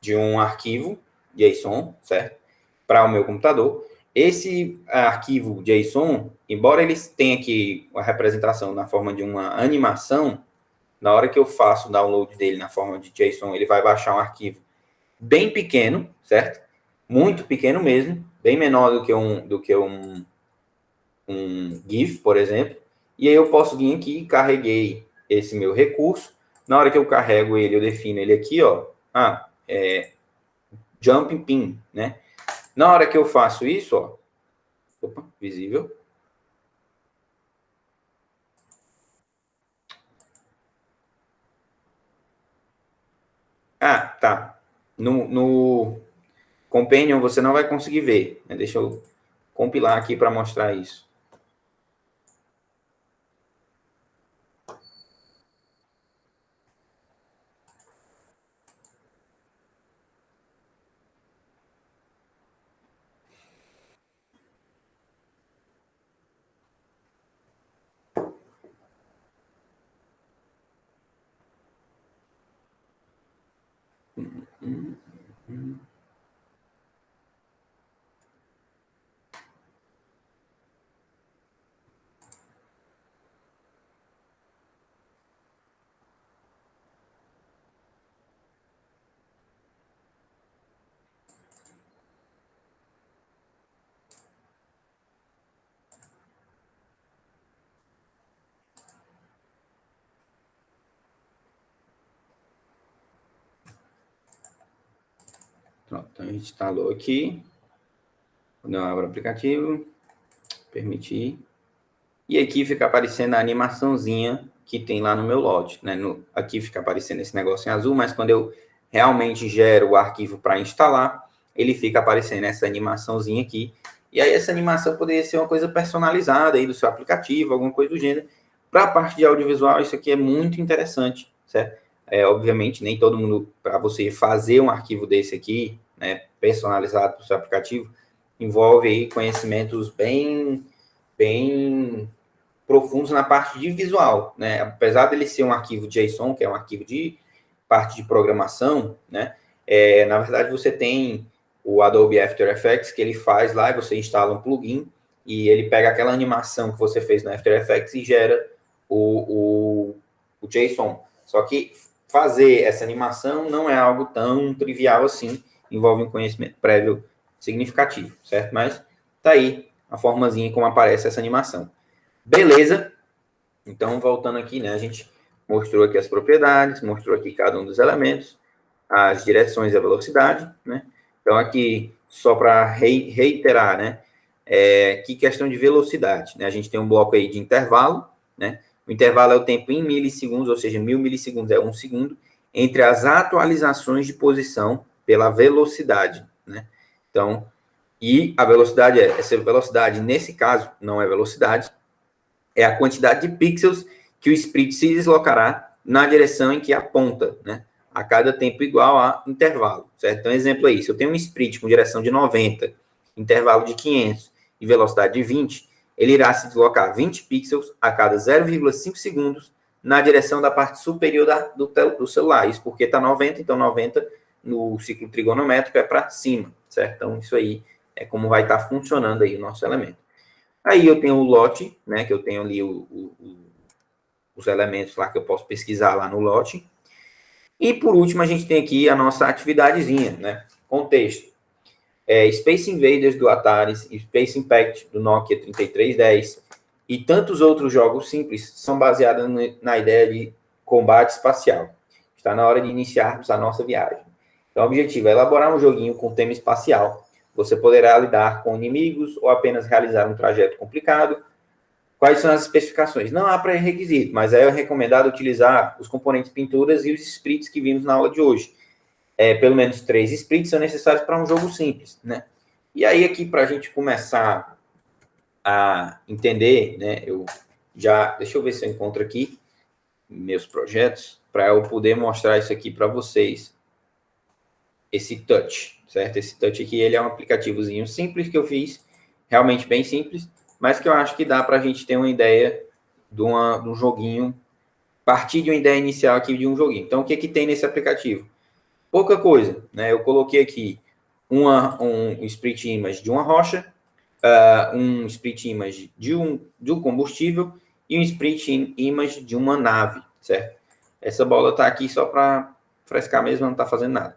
de um arquivo JSON, certo? Para o meu computador. Esse arquivo JSON, embora ele tenha aqui a representação na forma de uma animação, na hora que eu faço o download dele na forma de JSON, ele vai baixar um arquivo bem pequeno, certo? Muito pequeno mesmo, bem menor do que um GIF, por exemplo. E aí eu posso vir aqui, carreguei esse meu recurso. Na hora que eu carrego ele, eu defino ele aqui, ó. Jumping pin, né? Na hora que eu faço isso, ó. Opa, visível. Ah, tá. No Companion você não vai conseguir ver. Né? Deixa eu compilar aqui para mostrar isso. Pronto, então a gente instalou aqui. Quando eu abro o aplicativo, permitir. E aqui fica aparecendo a animaçãozinha que tem lá no meu lote, né? Aqui fica aparecendo esse negócio em azul, mas quando eu realmente gero o arquivo para instalar, ele fica aparecendo essa animaçãozinha aqui. E aí essa animação poderia ser uma coisa personalizada aí do seu aplicativo, alguma coisa do gênero. Para a parte de audiovisual, isso aqui é muito interessante, certo? Obviamente, nem todo mundo, para você fazer um arquivo desse aqui, né, personalizado para o seu aplicativo, envolve aí conhecimentos bem profundos na parte de visual, né? Apesar dele ser um arquivo JSON, que é um arquivo de parte de programação, né? Na verdade, você tem o Adobe After Effects, que ele faz lá, e você instala um plugin, e ele pega aquela animação que você fez no After Effects e gera o JSON. Só que fazer essa animação não é algo tão trivial assim, envolve um conhecimento prévio significativo, certo? Mas tá aí a formazinha como aparece essa animação. Beleza? Então, voltando aqui, né? A gente mostrou aqui as propriedades, mostrou aqui cada um dos elementos, as direções e a velocidade, né? Então, aqui, só para reiterar, né? Que questão de velocidade, né? A gente tem um bloco aí de intervalo, né? O intervalo é o tempo em milissegundos, ou seja, 1000 milissegundos é 1 segundo, entre as atualizações de posição pela velocidade, né? Então, e a velocidade essa velocidade, nesse caso, não é velocidade, é a quantidade de pixels que o sprite se deslocará na direção em que aponta, né? A cada tempo igual a intervalo, certo? Então, exemplo aí, se eu tenho um sprite com direção de 90, intervalo de 500 e velocidade de 20, ele irá se deslocar 20 pixels a cada 0,5 segundos na direção da parte superior do celular. Isso porque está 90, então 90 no ciclo trigonométrico é para cima, certo? Então, isso aí é como vai estar funcionando aí o nosso elemento. Aí eu tenho o lote, né, que eu tenho ali os elementos lá que eu posso pesquisar lá no lote. E por último, a gente tem aqui a nossa atividadezinha, né? Contexto. Space Invaders do Atari, Space Impact do Nokia 3310 e tantos outros jogos simples são baseados na ideia de combate espacial. Está na hora de iniciarmos a nossa viagem. Então, o objetivo é elaborar um joguinho com tema espacial. Você poderá lidar com inimigos ou apenas realizar um trajeto complicado. Quais são as especificações? Não há pré-requisito, mas é recomendado utilizar os componentes pinturas e os sprites que vimos na aula de hoje. Pelo menos 3 sprites são necessários para um jogo simples, né? E aí, aqui, para a gente começar a entender, né? Deixa eu ver se eu encontro aqui meus projetos, para eu poder mostrar isso aqui para vocês. Esse touch, certo? Esse touch aqui, ele é um aplicativozinho simples que eu fiz, realmente bem simples, mas que eu acho que dá para a gente ter uma ideia de um joguinho, partir de uma ideia inicial aqui de um joguinho. Então, o que tem nesse aplicativo? Pouca coisa, né? Eu coloquei aqui um split image de uma rocha, um split image de um combustível e um split image de uma nave, certo? Essa bola está aqui só para frescar mesmo, não está fazendo nada.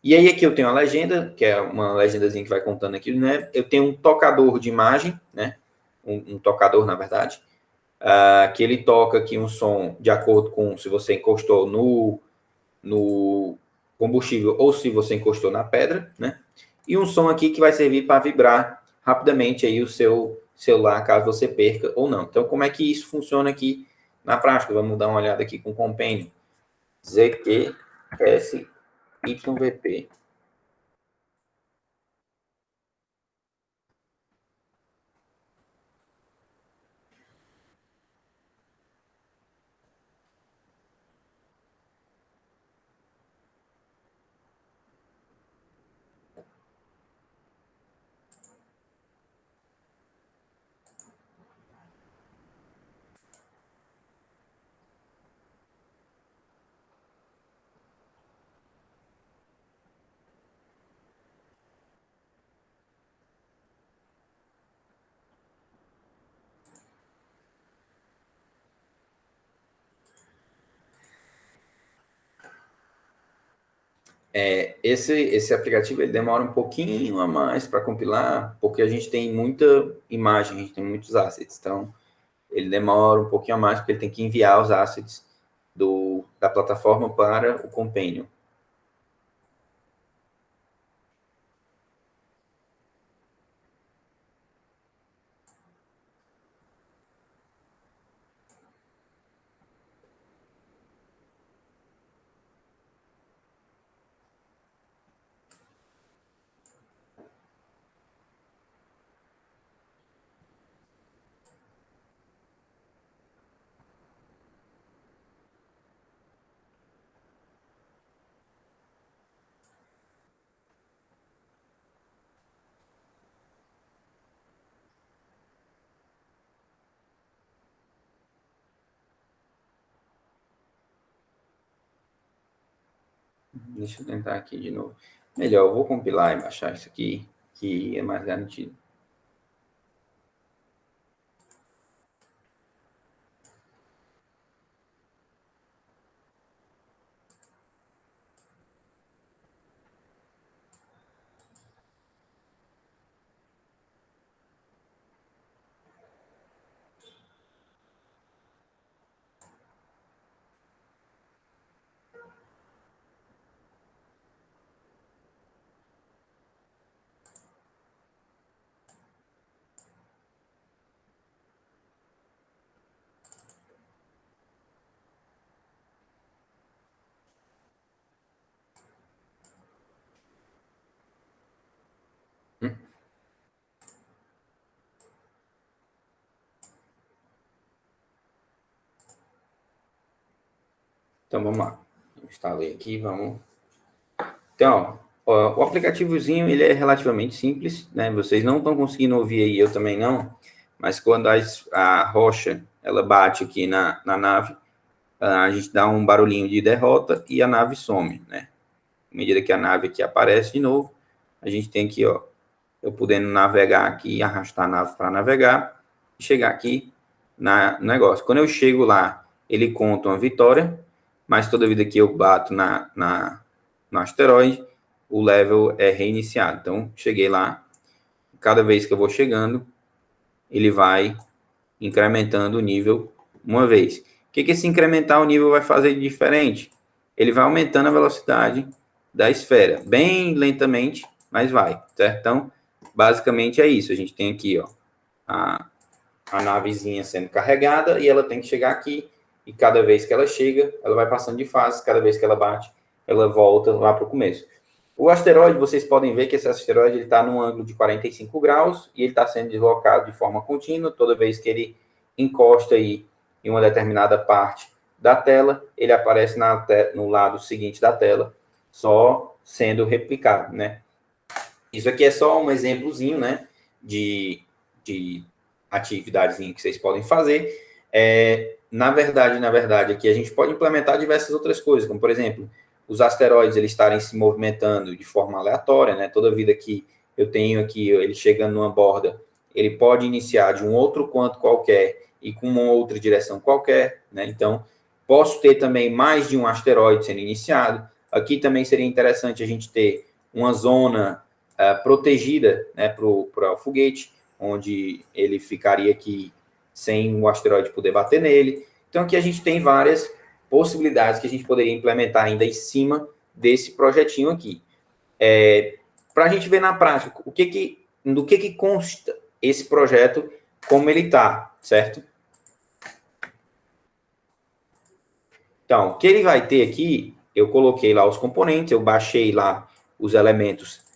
E aí aqui eu tenho a legenda, que é uma legendazinha que vai contando aqui, né? Eu tenho um tocador de imagem, né? Um tocador, na verdade, que ele toca aqui um som de acordo com se você encostou no combustível ou se você encostou na pedra, né? E um som aqui que vai servir para vibrar rapidamente aí o seu celular, caso você perca ou não. Então, como é que isso funciona aqui na prática? Vamos dar uma olhada aqui com o Companion. ZQSYVP. Esse aplicativo ele demora um pouquinho a mais para compilar, porque a gente tem muita imagem, a gente tem muitos assets. Então, ele demora um pouquinho a mais, porque ele tem que enviar os assets da plataforma para o Companion. Deixa eu tentar aqui de novo. Melhor, eu vou compilar e baixar isso aqui, que é mais garantido. Então, vamos lá. Eu instalei aqui, vamos... Então, ó, o aplicativozinho, ele é relativamente simples, né? Vocês não estão conseguindo ouvir aí, eu também não. Mas quando a rocha, ela bate aqui na nave, a gente dá um barulhinho de derrota e a nave some, né? À medida que a nave aqui aparece de novo, a gente tem aqui, ó, eu podendo navegar aqui, arrastar a nave para navegar, e chegar aqui no negócio. Quando eu chego lá, ele conta uma vitória, mas toda vida que eu bato no asteroide, o level é reiniciado. Então, cheguei lá, cada vez que eu vou chegando, ele vai incrementando o nível uma vez. O que esse incrementar o nível vai fazer de diferente? Ele vai aumentando a velocidade da esfera, bem lentamente, mas vai, certo? Então, basicamente é isso. A gente tem aqui, ó, a navezinha sendo carregada e ela tem que chegar aqui. E cada vez que ela chega, ela vai passando de fase. Cada vez que ela bate, ela volta lá para o começo. O asteroide, vocês podem ver que esse asteroide está num ângulo de 45 graus e ele está sendo deslocado de forma contínua. Toda vez que ele encosta aí em uma determinada parte da tela, ele aparece no lado seguinte da tela, só sendo replicado, né? Isso aqui é só um exemplozinho, né, de atividadezinha que vocês podem fazer. Na verdade, aqui a gente pode implementar diversas outras coisas, como, por exemplo, os asteroides eles estarem se movimentando de forma aleatória, né? Toda vida que eu tenho aqui, ele chegando numa borda, ele pode iniciar de um outro canto qualquer e com uma outra direção qualquer, né? Então, posso ter também mais de um asteroide sendo iniciado. Aqui também seria interessante a gente ter uma zona protegida, né, para o foguete, onde ele ficaria aqui sem o asteroide poder bater nele. Então, aqui a gente tem várias possibilidades que a gente poderia implementar ainda em cima desse projetinho aqui. Para a gente ver na prática do que consta esse projeto, como ele está, certo? Então, o que ele vai ter aqui, eu coloquei lá os componentes, eu baixei lá os elementos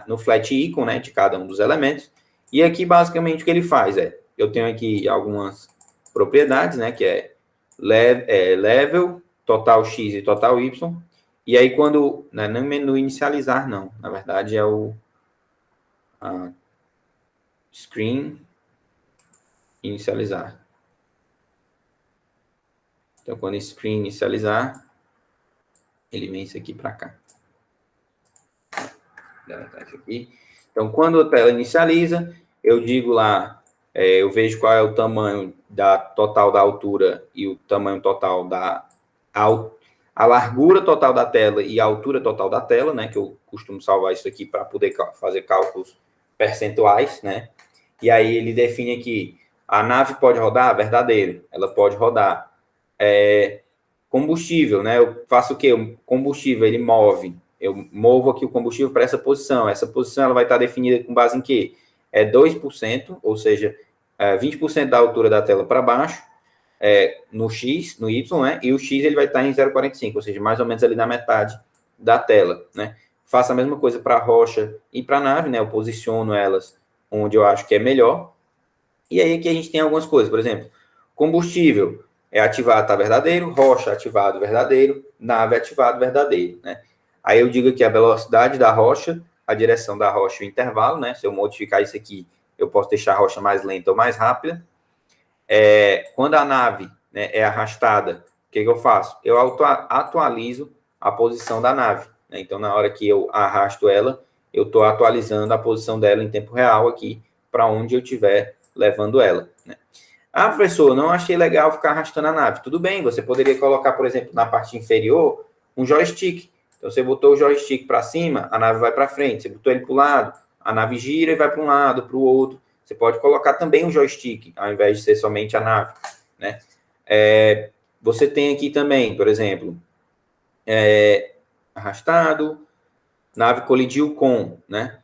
no flat icon, né, de cada um dos elementos. E aqui, basicamente, o que ele faz eu tenho aqui algumas propriedades, né, que é level, total x e total y. E aí, quando, né, no menu inicializar, não, na verdade é o screen inicializar. Então, quando screen inicializar, ele vem isso aqui para cá. Então, quando a tela inicializa, eu digo lá, eu vejo qual é o tamanho total da altura e o tamanho total a largura total da tela e a altura total da tela, né? Que eu costumo salvar isso aqui para poder fazer cálculos percentuais, né? E aí ele define aqui, a nave pode rodar? Verdadeiro, ela pode rodar. Combustível, né? Eu faço o quê? O combustível, ele move. Eu movo aqui o combustível para essa posição. Essa posição ela vai estar definida com base em quê? 2%, ou seja, 20% da altura da tela para baixo, no X, no Y, né? E o X ele vai estar em 0,45, ou seja, mais ou menos ali na metade da tela, né? Faço a mesma coisa para a rocha e para a nave, né? Eu posiciono elas onde eu acho que é melhor. E aí aqui a gente tem algumas coisas, por exemplo, combustível ativado, está verdadeiro, rocha ativado, verdadeiro, nave ativado, verdadeiro, né? Aí eu digo aqui a velocidade da rocha, a direção da rocha e o intervalo, né? Se eu modificar isso aqui, eu posso deixar a rocha mais lenta ou mais rápida. Quando a nave, né, é arrastada, o que eu faço? Eu atualizo a posição da nave, né? Então, na hora que eu arrasto ela, eu estou atualizando a posição dela em tempo real aqui para onde eu estiver levando ela, né? Ah, professor, não achei legal ficar arrastando a nave. Tudo bem, você poderia colocar, por exemplo, na parte inferior, um joystick. Então, você botou o joystick para cima, a nave vai para frente. Você botou ele para o lado, a nave gira e vai para um lado, para o outro. Você pode colocar também um joystick, ao invés de ser somente a nave, né? Você tem aqui também, por exemplo, arrastado, nave colidiu com, né?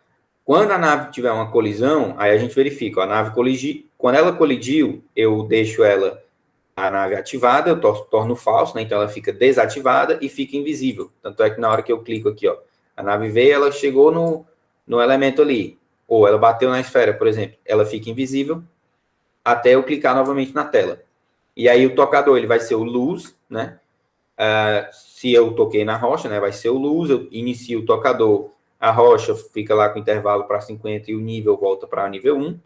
Quando a nave tiver uma colisão, aí a gente verifica, ó, a nave colidiu, quando ela colidiu, eu deixo a nave ativada, eu torno falso, né? Então ela fica desativada e fica invisível. Tanto é que na hora que eu clico aqui, ó, a nave veio, ela chegou no elemento ali, ou ela bateu na esfera, por exemplo, ela fica invisível até eu clicar novamente na tela. E aí o tocador, ele vai ser o luz, né? Se eu toquei na rocha, né, vai ser o luz, eu inicio o tocador, a rocha fica lá com intervalo para 50 e o nível volta para nível 1,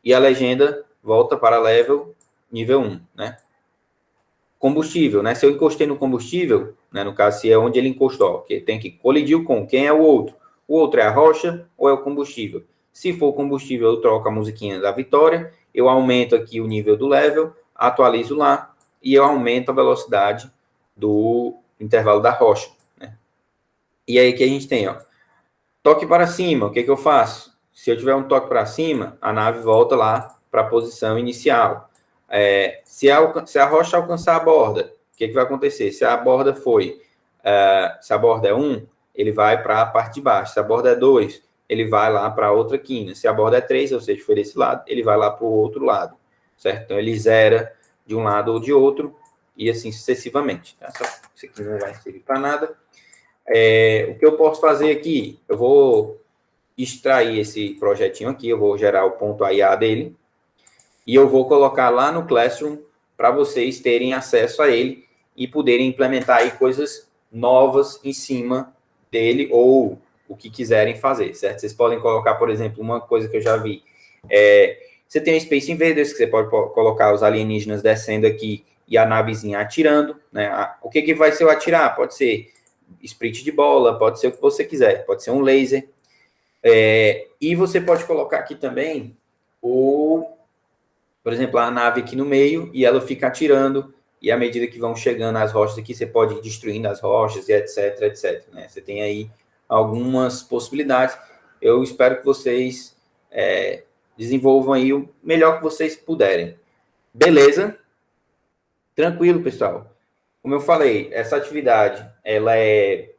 e a legenda volta para level nível 1, né? Combustível, né? Se eu encostei no combustível, né, no caso, se é onde ele encostou, que tem que colidir com quem é o outro. O outro é a rocha ou é o combustível? Se for o combustível, eu troco a musiquinha da vitória, eu aumento aqui o nível do level, atualizo lá e eu aumento a velocidade do intervalo da rocha, né? E aí que a gente tem, ó, toque para cima, o que que eu faço? Se eu tiver um toque para cima, a nave volta lá para a posição inicial. Se a rocha alcançar a borda, o que que vai acontecer? Se a borda se a borda é 1, ele vai para a parte de baixo. Se a borda é 2, ele vai lá para a outra quina. Se a borda é 3, ou seja, foi desse lado, ele vai lá para o outro lado, certo? Então, ele zera de um lado ou de outro, e assim sucessivamente. Tá? Isso aqui não vai servir para nada. O que eu posso fazer aqui? Eu vou extrair esse projetinho aqui, eu vou gerar o ponto .ia dele, e eu vou colocar lá no Classroom para vocês terem acesso a ele e poderem implementar aí coisas novas em cima dele ou o que quiserem fazer, certo? Vocês podem colocar, por exemplo, uma coisa que eu já vi. Você tem o Space Invaders, que você pode colocar os alienígenas descendo aqui e a navezinha atirando, né? O que vai ser o atirar? Pode ser sprit de bola, pode ser o que você quiser, pode ser um laser. E você pode colocar aqui também por exemplo, a nave aqui no meio e ela fica atirando, e à medida que vão chegando as rochas aqui, você pode ir destruindo as rochas e etc, etc, né? Você tem aí algumas possibilidades. Eu espero que vocês desenvolvam aí o melhor que vocês puderem. Beleza? Tranquilo, pessoal. Como eu falei, essa atividade, ela é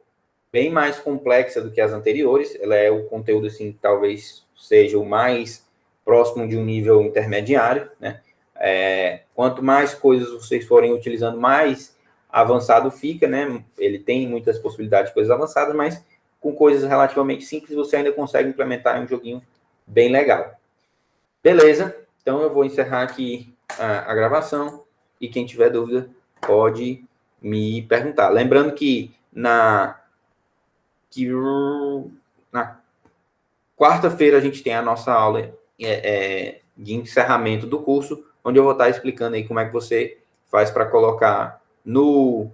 bem mais complexa do que as anteriores. Ela é o conteúdo, assim, talvez seja o mais próximo de um nível intermediário, né? Quanto mais coisas vocês forem utilizando, mais avançado fica, né? Ele tem muitas possibilidades de coisas avançadas, mas com coisas relativamente simples, você ainda consegue implementar um joguinho bem legal. Beleza? Então, eu vou encerrar aqui a gravação e quem tiver dúvida pode me perguntar. Lembrando que na quarta-feira a gente tem a nossa aula de encerramento do curso, onde eu vou estar explicando aí como é que você faz para colocar no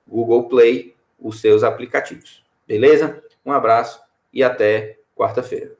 Google Play os seus aplicativos. Beleza? Um abraço e até quarta-feira.